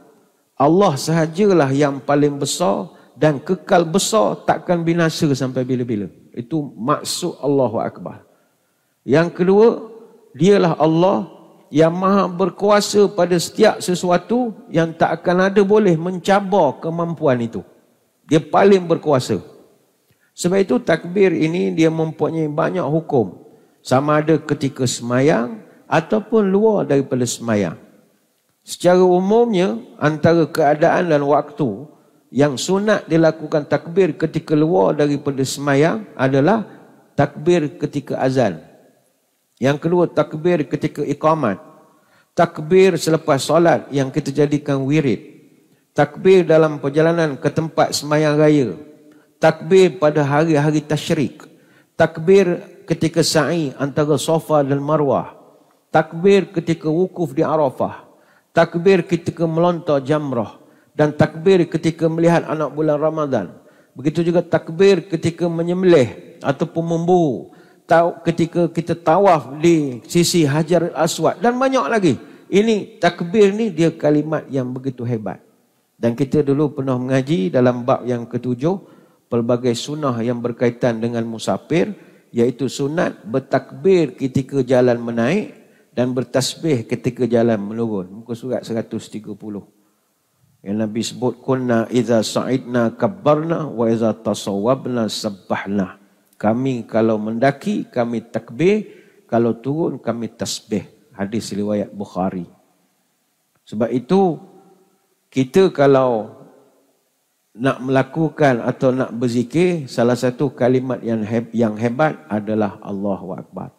A: Allah sahajalah yang paling besar dan kekal besar, takkan binasa sampai bila-bila. Itu maksud Allahu Akbar. Yang kedua, dialah Allah yang maha berkuasa pada setiap sesuatu yang tak akan ada boleh mencabar kemampuan itu. Dia paling berkuasa. Sebab itu takbir ini dia mempunyai banyak hukum. Sama ada ketika semayang ataupun luar daripada semayang. Secara umumnya antara keadaan dan waktu yang sunat dilakukan takbir ketika luar daripada semayang adalah takbir ketika azan. Yang kedua takbir ketika iqamat. Takbir selepas solat yang kita jadikan wirid. Takbir dalam perjalanan ke tempat semayang raya. Takbir pada hari-hari tasyrik. Takbir ketika sa'i antara Safa dan Marwah. Takbir ketika wukuf di Arafah. Takbir ketika melontar jamrah. Dan takbir ketika melihat anak bulan Ramadan. Begitu juga takbir ketika menyembelih ataupun memburu. Ketika kita tawaf di sisi Hajar Aswad. Dan banyak lagi. Ini takbir ni dia kalimat yang begitu hebat. Dan kita dulu pernah mengaji dalam bab yang ketujuh, pelbagai sunnah yang berkaitan dengan musafir, iaitu sunat bertakbir ketika jalan menaik dan bertasbih ketika jalan menurun. Muka surat 130. Yang Nabi sebut, kunna idza sa'idna kabbarna wa idza tasawwabna sabbahna. Kami kalau mendaki kami takbir, kalau turun kami tasbih. Hadis riwayat Bukhari. Sebab itu kita kalau nak melakukan atau nak berzikir, salah satu kalimat yang hebat adalah Allahu Akbar.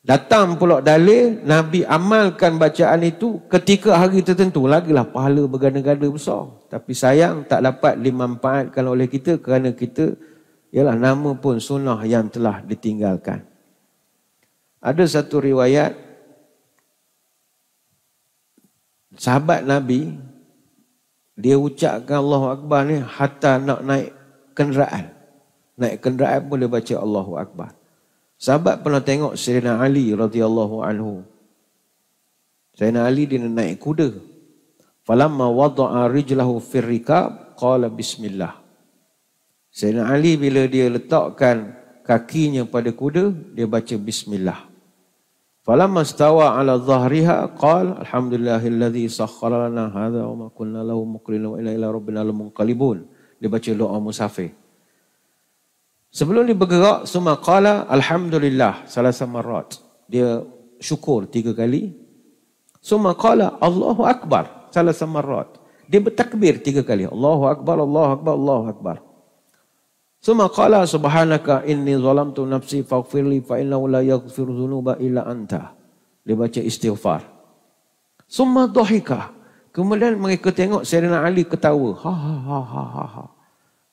A: Datang pula dalil Nabi amalkan bacaan itu ketika hari tertentu, lagilah pahala berganda-ganda besar. Tapi sayang tak dapat dimanfaatkan oleh kita kerana kita ialah nama pun sunnah yang telah ditinggalkan. Ada satu riwayat sahabat Nabi, dia ucapkan Allahu Akbar ni hatta nak naik kenderaan. Naik kenderaan boleh baca Allahu Akbar. Sahabat pernah tengok Sayyidina Ali radhiyallahu anhu. Sayyidina Ali dia naik kuda. Falamma wada'a rijlahu fir rikab qala bismillah. Sayyidina Ali bila dia letakkan kakinya pada kuda, dia baca bismillah. Falamma stawa ala dhahriha qala alhamdulillahilladzi sakhkhara lana hadza wa ma kunna lahu muqrinin wa inna ila rabbina lamunqalibun. Dia baca doa musafir. Sebelum dia bergerak, summa qala alhamdulillah salasa marrat. Dia syukur 3 kali. Summa qala Allahu Akbar salasa marrat. Dia bertakbir 3 kali. Allahu Akbar, Allahu Akbar, Allahu Akbar. Summa qala subhanaka inni zalamtu nafsi faghfirli fa innahu la yaghfiru dzunuba illa anta. Dia baca istighfar. Summa dhahika. Kemudian mereka tengok Sayyidina Ali ketawa. Ha ha ha ha ha.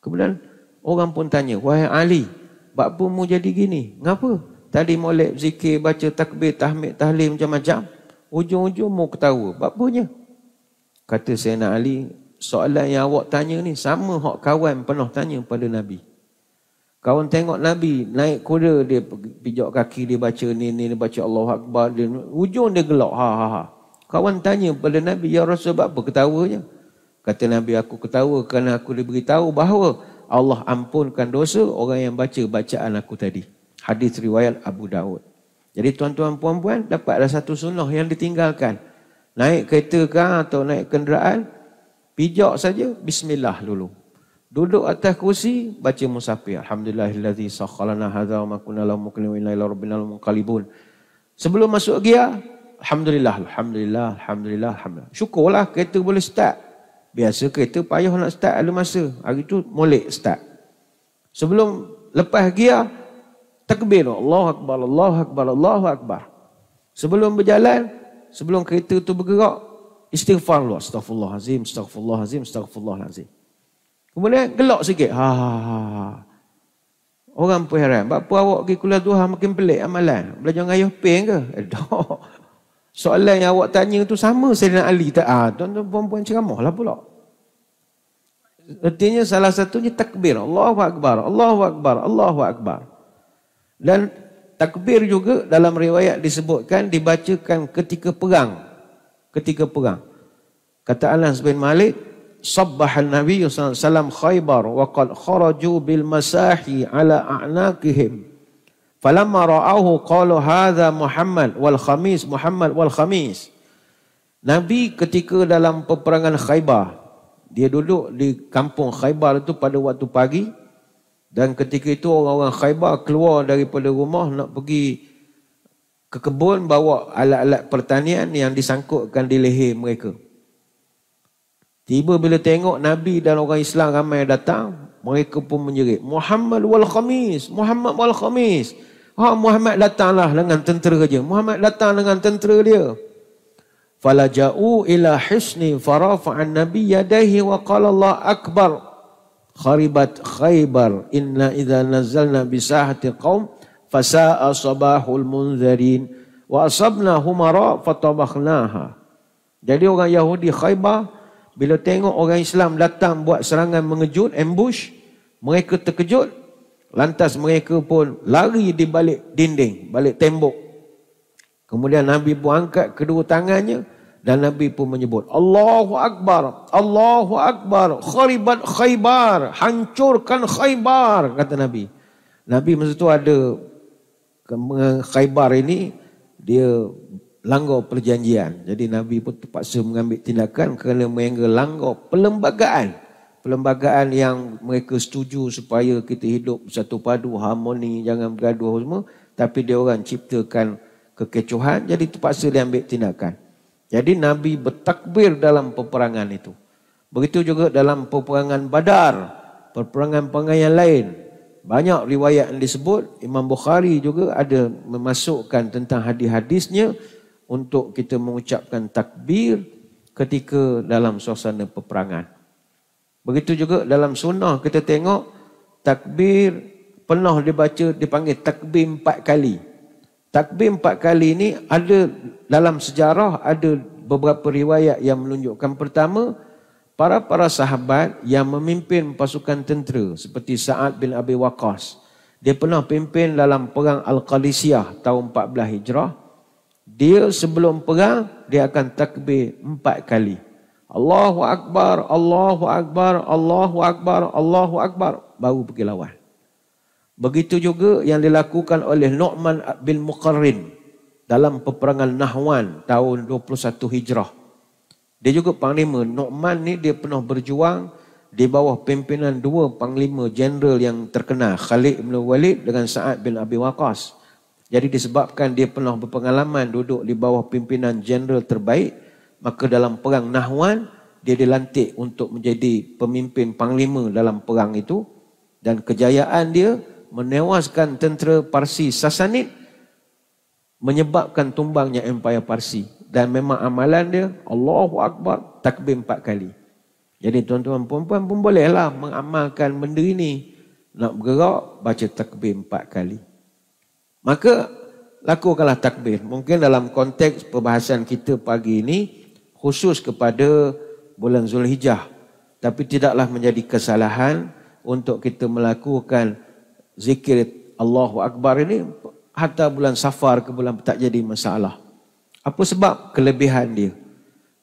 A: Kemudian orang pun tanya, wahai Ali, apa mu jadi gini? Ngapa? Tadi molek zikir, baca takbir, tahmid, tahlil macam-macam. Ujung-ujung mu ketawa. Apanya? Kata Sayyidina Ali, soalan yang awak tanya ni sama hak kawan pernah tanya pada Nabi. Kawan tengok Nabi naik kuda, dia pijak kaki, dia baca ni, dia baca Allahu Akbar, dia, ujung dia gelak. Ha ha ha. Kawan tanya pada Nabi, ya Rasul, apa ketawanya? Kata Nabi, aku ketawa kerana aku diberitahu bahawa Allah ampunkan dosa orang yang baca bacaan aku tadi. Hadis riwayat Abu Daud. Jadi tuan-tuan puan-puan, dapatlah satu sunnah yang ditinggalkan. Naik kereta kah atau naik kenderaan, pijak saja bismillah dulu. Duduk atas kursi, baca musafir. Alhamdulillahillazi sakhalana hadza wa ma kunna lahu muqrinin wa inna ila rabbina lamunqalibun. Sebelum masuk gear, alhamdulillah. Syukurlah kereta boleh start. Biasa kereta payah nak start ada masa. Hari tu molek start. Sebelum lepas gear, takbir. Allahu akbar, Allahu akbar, Allahu akbar. Sebelum berjalan, sebelum kereta tu bergerak, istighfar Allah. Astaghfirullahalazim, astaghfirullahalazim, astaghfirullahalazim. Kemudian gelak sikit. Orang pun heran. Bapa awak pergi kuliah Duha makin pelik amalan. Belajar dengan ayah peng ke? Tak. Soalan yang awak tanya tu sama Sayyidina Ali. Tuan-tuan perempuan ceramah lah pula. Artinya salah satunya takbir. Allahu akbar, Allahu akbar, Allahu akbar. Dan takbir juga dalam riwayat disebutkan dibacakan ketika perang. Ketika perang. Kata Anas bin Malik, sabbahan Nabi sallallahu alaihi wasallam Khaybar wa qad kharaju bil masahi ala a'naqihim. Falamma ra'ahu qalu hadza Muhammad wal khamis, Muhammad wal khamis. Nabi ketika dalam peperangan Khaybar, dia duduk di kampung Khaybar itu pada waktu pagi, dan ketika itu orang-orang Khaybar keluar daripada rumah nak pergi ke kebun bawa alat-alat pertanian yang disangkutkan di leher mereka. Tiba bila tengok Nabi dan orang Islam ramai datang, mereka pun menjerit, Muhammad wal khamis, Muhammad wal khamis. Muhammad datanglah dengan tentera dia. Muhammad datang dengan tentera dia. Falaja'u ila hisni farafa'an nabi yadayhi wa qala Allah akbar. Kharibat Khaybar inna idza nazalna bi sahati qaum fasa'a sabahul munzirin wa asabna humara fatabakhnaha. Jadi orang Yahudi Khaybar bila tengok orang Islam datang buat serangan mengejut, ambush, mereka terkejut. Lantas mereka pun lari di balik dinding, balik tembok. Kemudian Nabi pun angkat kedua tangannya dan Nabi pun menyebut, Allahu Akbar, Allahu Akbar, kharibat Khaybar, hancurkan Khaybar, kata Nabi. Nabi masa tu ada Khaybar ini, dia langgar perjanjian. Jadi Nabi pun terpaksa mengambil tindakan kerana mereka langgar perlembagaan. Perlembagaan yang mereka setuju supaya kita hidup satu padu, harmoni, jangan bergaduh semua. Tapi dia orang ciptakan kekecohan, jadi terpaksa dia ambil tindakan. Jadi Nabi bertakbir dalam peperangan itu. Begitu juga dalam peperangan Badar, peperangan-peperangan yang lain. Banyak riwayat yang disebut, Imam Bukhari juga ada memasukkan tentang hadis-hadisnya untuk kita mengucapkan takbir ketika dalam suasana peperangan. Begitu juga dalam sunnah kita tengok takbir pernah dibaca, dipanggil takbir 4 kali. Takbir 4 kali ini ada dalam sejarah, ada beberapa riwayat yang menunjukkan. Pertama, para sahabat yang memimpin pasukan tentera seperti Sa'ad bin Abi Waqqas. Dia pernah pimpin dalam perang Al-Qadisiyah tahun 14 Hijrah. Dia sebelum perang, dia akan takbir 4 kali. Allahu Akbar, Allahu Akbar, Allahu Akbar, Allahu Akbar. Baru pergi lawan. Begitu juga yang dilakukan oleh Nu'man bin Muqarrin dalam peperangan Nahwan tahun 21 Hijrah. Dia juga panglima. Nu'man ni dia pernah berjuang di bawah pimpinan dua panglima jeneral yang terkenal, Khalid bin Walid dengan Sa'ad bin Abi Waqqas. Jadi disebabkan dia pernah berpengalaman duduk di bawah pimpinan jeneral terbaik, maka dalam perang Nahwan dia dilantik untuk menjadi pemimpin panglima dalam perang itu, dan kejayaan dia menewaskan tentera Parsi Sassanid, menyebabkan tumbangnya Empire Parsi. Dan memang amalan dia Allahu Akbar, takbir 4 kali. Jadi tuan-tuan perempuan pun bolehlah mengamalkan benda ini. Nak bergerak, baca takbir 4 kali. Maka lakukanlah takbir. Mungkin dalam konteks perbahasan kita pagi ini khusus kepada bulan Zulhijjah. Tapi tidaklah menjadi kesalahan untuk kita melakukan zikir Allahu Akbar ini hatta bulan Safar ke bulan tak jadi masalah. Apa sebab? Kelebihan dia.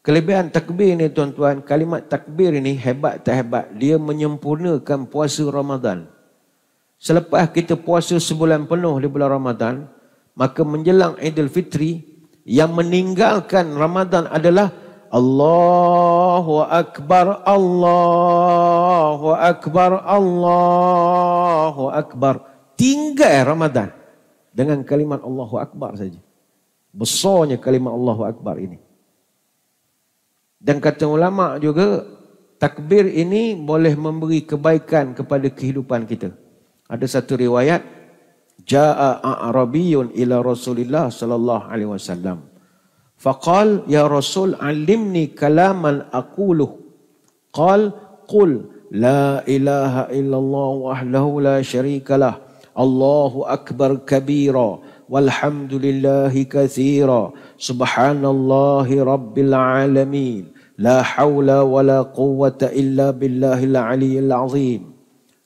A: Kelebihan takbir ni tuan-tuan, kalimat takbir ini hebat tak hebat, dia menyempurnakan puasa Ramadan. Selepas kita puasa sebulan penuh di bulan Ramadan, maka menjelang Idul Fitri, yang meninggalkan Ramadan adalah Allahu Akbar, Allahu Akbar, Allahu Akbar. Tinggal Ramadan dengan kalimat Allahu Akbar saja. Besarnya kalimat Allahu Akbar ini. Dan kata ulama juga, takbir ini boleh memberi kebaikan kepada kehidupan kita. Ada satu riwayat, Ja'a a'rabiyun ila Rasulillah sallallahu alaihi wasallam. Faqal ya Rasul alimni kalaman aquluh. Qal qul la ilaha illallah wahdahu la syarikalah. Allahu akbar kabira walhamdulillahi katsira. Subhanallahi rabbil alamin. La haula wala quwwata illa billahil aliyyil azim.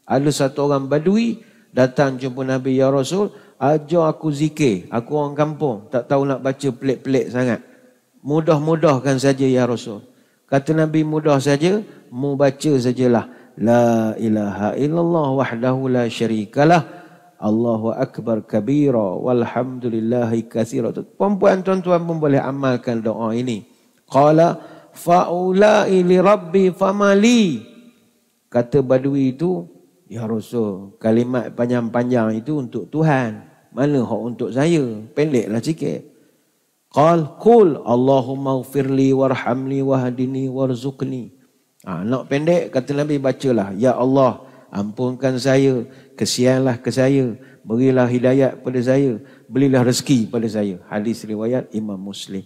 A: Ada satu orang badui datang jumpa Nabi, ya Rasul, ajar aku zikir. Aku orang kampung, tak tahu nak baca pelik-pelik sangat. Mudah-mudahkan saja ya Rasul. Kata Nabi, mudah saja, mu baca sajalah. La ilaha illallah wahdahu la syarikalah. Allahu akbar kabira walhamdulillahi katsira. Perempuan tuan-tuan pun boleh amalkan doa ini. Qala fa'ulai li rabbi famali. Kata badui itu, ya Rasul, kalimat panjang-panjang itu untuk Tuhan. Mana hak untuk saya? Pendeklah sikit. Qal qul Allahumma ighfirli warhamni wahdini warzuqni. Nak pendek, kata Nabi, bacalah, ya Allah, ampunkan saya, kesianlah ke saya, berilah hidayat pada saya, berilah rezeki pada saya. Hadis riwayat Imam Muslim.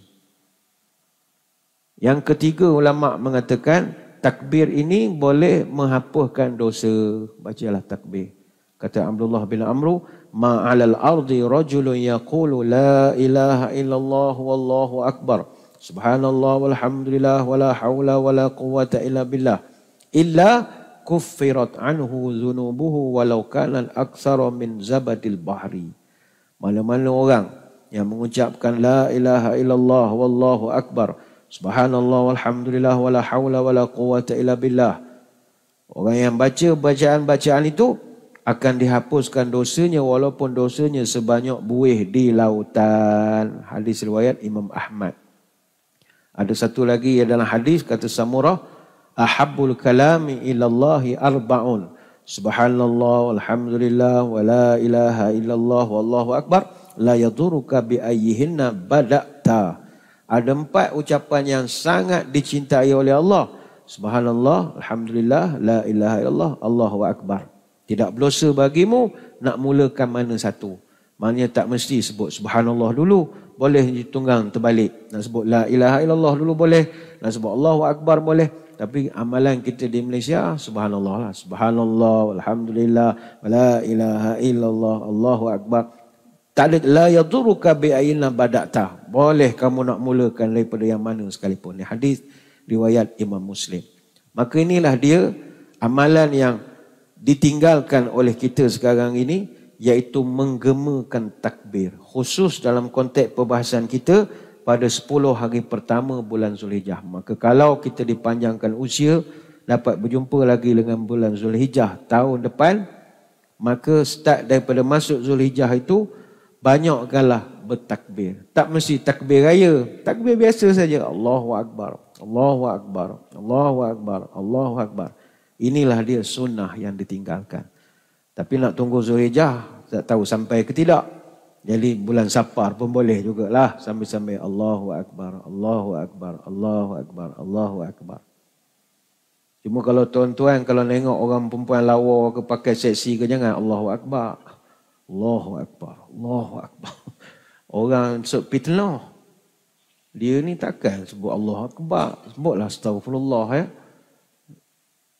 A: Yang ketiga, ulama mengatakan takbir ini boleh menghapuskan dosa. Bacalah takbir. Kata Abdullah bin Amru, ma'alal ardi rajulun yaqulu la ilaha illallah wallahu akbar. Subhanallah walhamdulillah wala hawla wala quwwata illa billah. Illa kuffirat anhu dhunubuhu walau kana aktsara min zabadil bahri. Mana-mana orang yang mengucapkan la ilaha illallah wallahu akbar, subhanallah walhamdulillah wala hawla wala quwwata illa billah. Orang yang baca bacaan-bacaan itu akan dihapuskan dosanya walaupun dosanya sebanyak buih di lautan. Hadis riwayat Imam Ahmad. Ada satu lagi dalam hadis, kata Samurah, ahabbul kalami ilallahi arba'un. Subhanallah walhamdulillah wa la ilaha illallah wallahu akbar la yaduruka bi ayyihinna bada'ta. Ada 4 ucapan yang sangat dicintai oleh Allah. Subhanallah, alhamdulillah, la ilaha illallah, Allahu akbar. Tidak berdosa bagimu nak mulakan mana satu. Maknanya tak mesti sebut subhanallah dulu, boleh ditunggang terbalik. Nak sebut la ilaha illallah dulu boleh, nak sebut Allahu akbar boleh. Tapi amalan kita di Malaysia, subhanallah lah. Subhanallah, alhamdulillah, la ilaha illallah, Allahu akbar. Tak ada la yaduruka bi ayina bada'ta. Boleh kamu nak mulakan daripada yang mana sekalipun. Ini hadis riwayat Imam Muslim. Maka inilah dia amalan yang ditinggalkan oleh kita sekarang ini, iaitu menggemakan takbir. Khusus dalam konteks perbahasan kita pada 10 hari pertama bulan Zulhijjah. Maka kalau kita dipanjangkan usia, dapat berjumpa lagi dengan bulan Zulhijjah tahun depan, maka start daripada masuk Zulhijjah itu, banyakkanlah bertakbir. Tak mesti takbir raya, takbir biasa saja. Allahu Akbar, Allahu Akbar, Allahu Akbar, Allahu Akbar. Inilah dia sunnah yang ditinggalkan. Tapi nak tunggu Zulhijjah, tak tahu sampai ke tidak. Jadi bulan Safar pun boleh jugalah, sambil-sambil Allahu Akbar, Allahu Akbar, Allahu Akbar, Allahu Akbar. Cuma kalau tuan-tuan, kalau tengok orang perempuan lawa ke pakai seksi ke, jangan Allahu Akbar. Allahu Akbar, Allahu Akbar. Orang sebut fitnah. Dia ni takkan sebut Allahu Akbar. Sebutlah astagfirullah ya.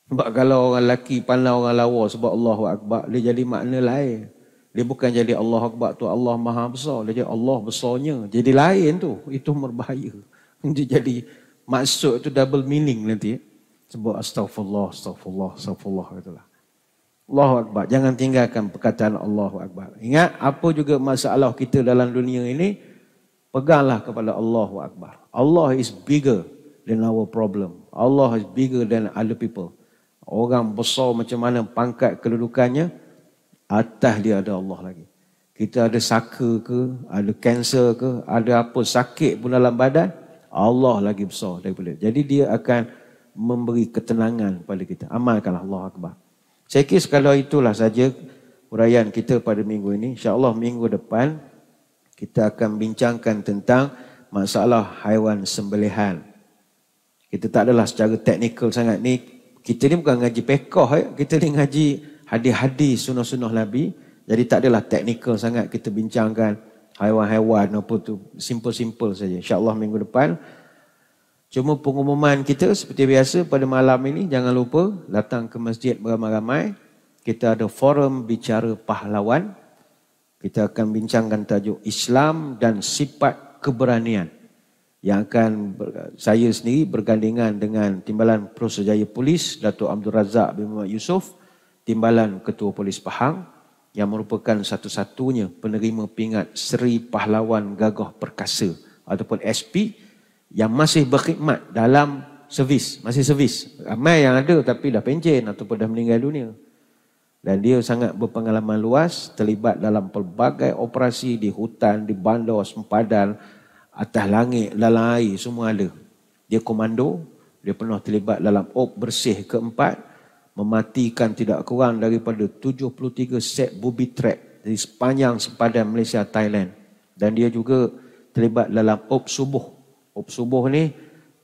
A: Sebab kalau orang lelaki pandang orang lawa sebut Allahu Akbar, dia jadi makna lain. Dia bukan jadi Allahu Akbar tu Allah Maha Besar. Dia jadi Allah besarnya. Jadi lain tu. Itu berbahaya. Dia jadi maksud tu double meaning nanti. Sebut astagfirullah, astagfirullah, astagfirullah. Katalah. Allahu Akbar. Jangan tinggalkan perkataan Allahu Akbar. Ingat, apa juga masalah kita dalam dunia ini, peganglah kepada Allahu Akbar. Allah is bigger than our problem. Allah is bigger than other people. Orang besar macam mana pangkat kedudukannya, atas dia ada Allah lagi. Kita ada saka ke, ada kanser ke, ada apa sakit pun dalam badan, Allah lagi besar daripada. Jadi dia akan memberi ketenangan pada kita. Amalkanlah, Allah Akbar. Saya kira kalau itulah saja huraian kita pada minggu ini. InsyaAllah minggu depan kita akan bincangkan tentang masalah haiwan sembelihan. Kita tak adalah secara teknikal sangat ni. Kita ni bukan ngaji pekoh, kita ni ngaji hadis-hadis sunnah-sunnah Nabi. Jadi tak adalah teknikal sangat kita bincangkan haiwan-haiwan apa tu. Simple-simple saja. InsyaAllah minggu depan. Cuma pengumuman kita seperti biasa pada malam ini, jangan lupa datang ke masjid beramai-ramai. Kita ada forum bicara pahlawan. Kita akan bincangkan tajuk Islam dan sifat keberanian. Yang akan saya sendiri bergandingan dengan Timbalan Perusahaan Polis Datuk Abdul Razak bin Muhammad Yusof, Timbalan Ketua Polis Pahang, yang merupakan satu-satunya penerima pingat Seri Pahlawan Gagah Perkasa ataupun SP yang masih berkhidmat dalam servis, masih servis. Ramai yang ada tapi dah pencen ataupun dah meninggal dunia. Dan dia sangat berpengalaman luas, terlibat dalam pelbagai operasi di hutan, di bandar, sempadan, atas langit, dalam air, semua ada. Dia komando, dia pernah terlibat dalam op bersih keempat, mematikan tidak kurang daripada 73 set booby trap di sepanjang sempadan Malaysia, Thailand. Dan dia juga terlibat dalam op subuh. Op subuh ni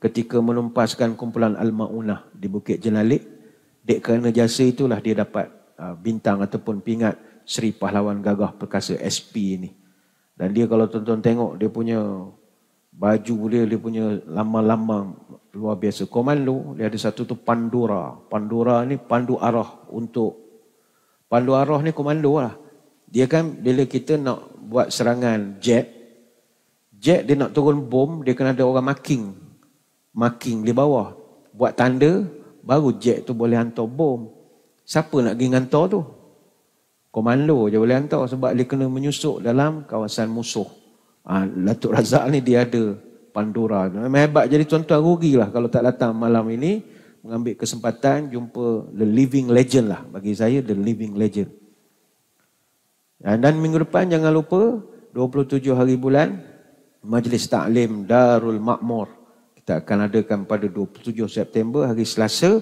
A: ketika menumpaskan kumpulan Al-Ma'unah di Bukit Jenalik, dek kerana jasa itulah dia dapat bintang ataupun pingat Seri Pahlawan Gagah Perkasa SP ni. Dan dia kalau tuan-tuan tengok dia punya baju dia punya lambang-lambang luar biasa. Komando, dia ada satu tu Pandora. Pandora ni pandu arah untuk, pandu arah ni komando lah. Dia kan bila kita nak buat serangan jet dia nak turun bom, dia kena ada orang marking di bawah. Buat tanda, baru jet tu boleh hantar bom. Siapa nak pergi hantar tu? Komando je boleh hantar sebab dia kena menyusup dalam kawasan musuh. Datuk Razak ni dia ada Pandora. Memang hebat. Jadi tuan-tuan rugilah kalau tak datang malam ini, mengambil kesempatan jumpa the living legend lah. Bagi saya, the living legend. Dan minggu depan jangan lupa, 27 hari bulan, Majlis Ta'lim Darul Ma'mur. Kita akan adakan pada 27 September, hari Selasa.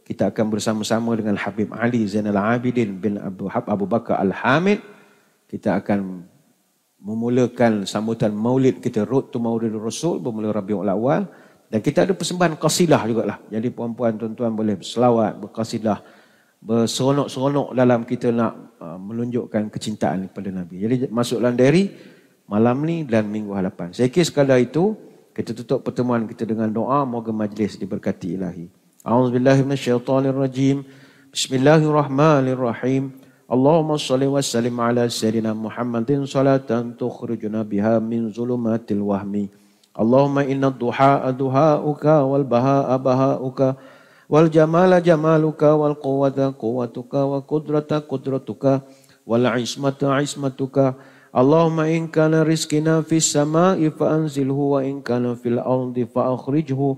A: Kita akan bersama-sama dengan Habib Ali Zainal Abidin bin Abu Bakar Al-Hamid. Kita akan memulakan sambutan maulid kita, Road to Maulid Rasul, bermula Rabiul Awal. Dan kita ada persembahan qasidah jugalah. Jadi puan-puan, tuan-tuan boleh berselawat, berqasidah, berseronok-seronok dalam kita nak menunjukkan kecintaan kepada Nabi. Jadi masuklah dari malam ni dan minggu hadapan. Saya kira sekadar itu, kita tutup pertemuan kita dengan doa, moga majlis diberkati ilahi. A'udzubillahi minasyaitonirrajim. Bismillahirrahmanirrahim. Allahumma salli wa sallim ala sayyidina Muhammadin salatan tukhrijuna biha min zulumatil wahmi. Allahumma inna duha'a duha'uka wal baha'a baha'uka wal jamala jamaluka wal quwwata quwwatuka wa qudrata qudratuka wal ismata ismatuka. Allahumma in kana rizqina fis sama'i fa anzilhu wa in kana fil ardi fa akhrijhu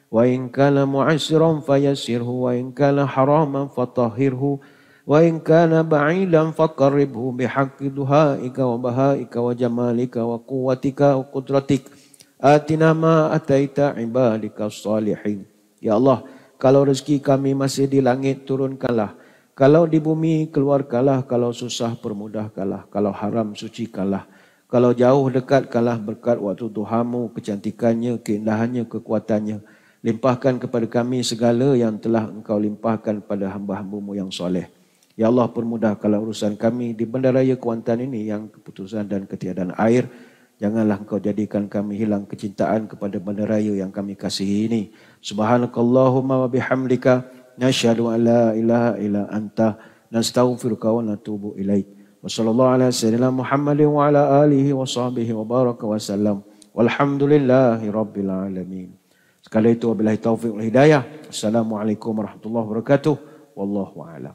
A: wa in kana mu'assiran fayassirhu wa in kana haraman fatahhirhu wa in kana ba'idan faqarribhu bihaqqi duhaika wa bahaika wa jamalika wa quwwatika wa qudratik. Atina ma ataita ibadika salihin. Ya Allah, kalau rezeki kami masih di langit, turunkanlah. Kalau di bumi, keluarkanlah. Kalau susah, permudahkanlah. Kalau haram, sucikanlah. Kalau jauh, dekatkanlah berkat waktu Tuhanmu, kecantikannya, keindahannya, kekuatannya. Limpahkan kepada kami segala yang telah Engkau limpahkan pada hamba-hambamu yang soleh. Ya Allah, permudahkanlah urusan kami di bandaraya Kuantan ini yang keputusan dan ketiadaan air. Janganlah Engkau jadikan kami hilang kecintaan kepada bandaraya yang kami kasihi ini. Subhanakallahumma wa bihamdika. Nasyhadu an la ilaha illa anta nastaghfiruka wa natubu ilaik. Wa sallallahu ala sayyidina Muhammadin wa ala alihi wa sahbihi wa baraka wa sallam. Walhamdulillahi rabbil alamin. Sekali itu wabillahi taufiq wal hidayah. Assalamualaikum warahmatullahi wabarakatuh. Wallahu a'lam.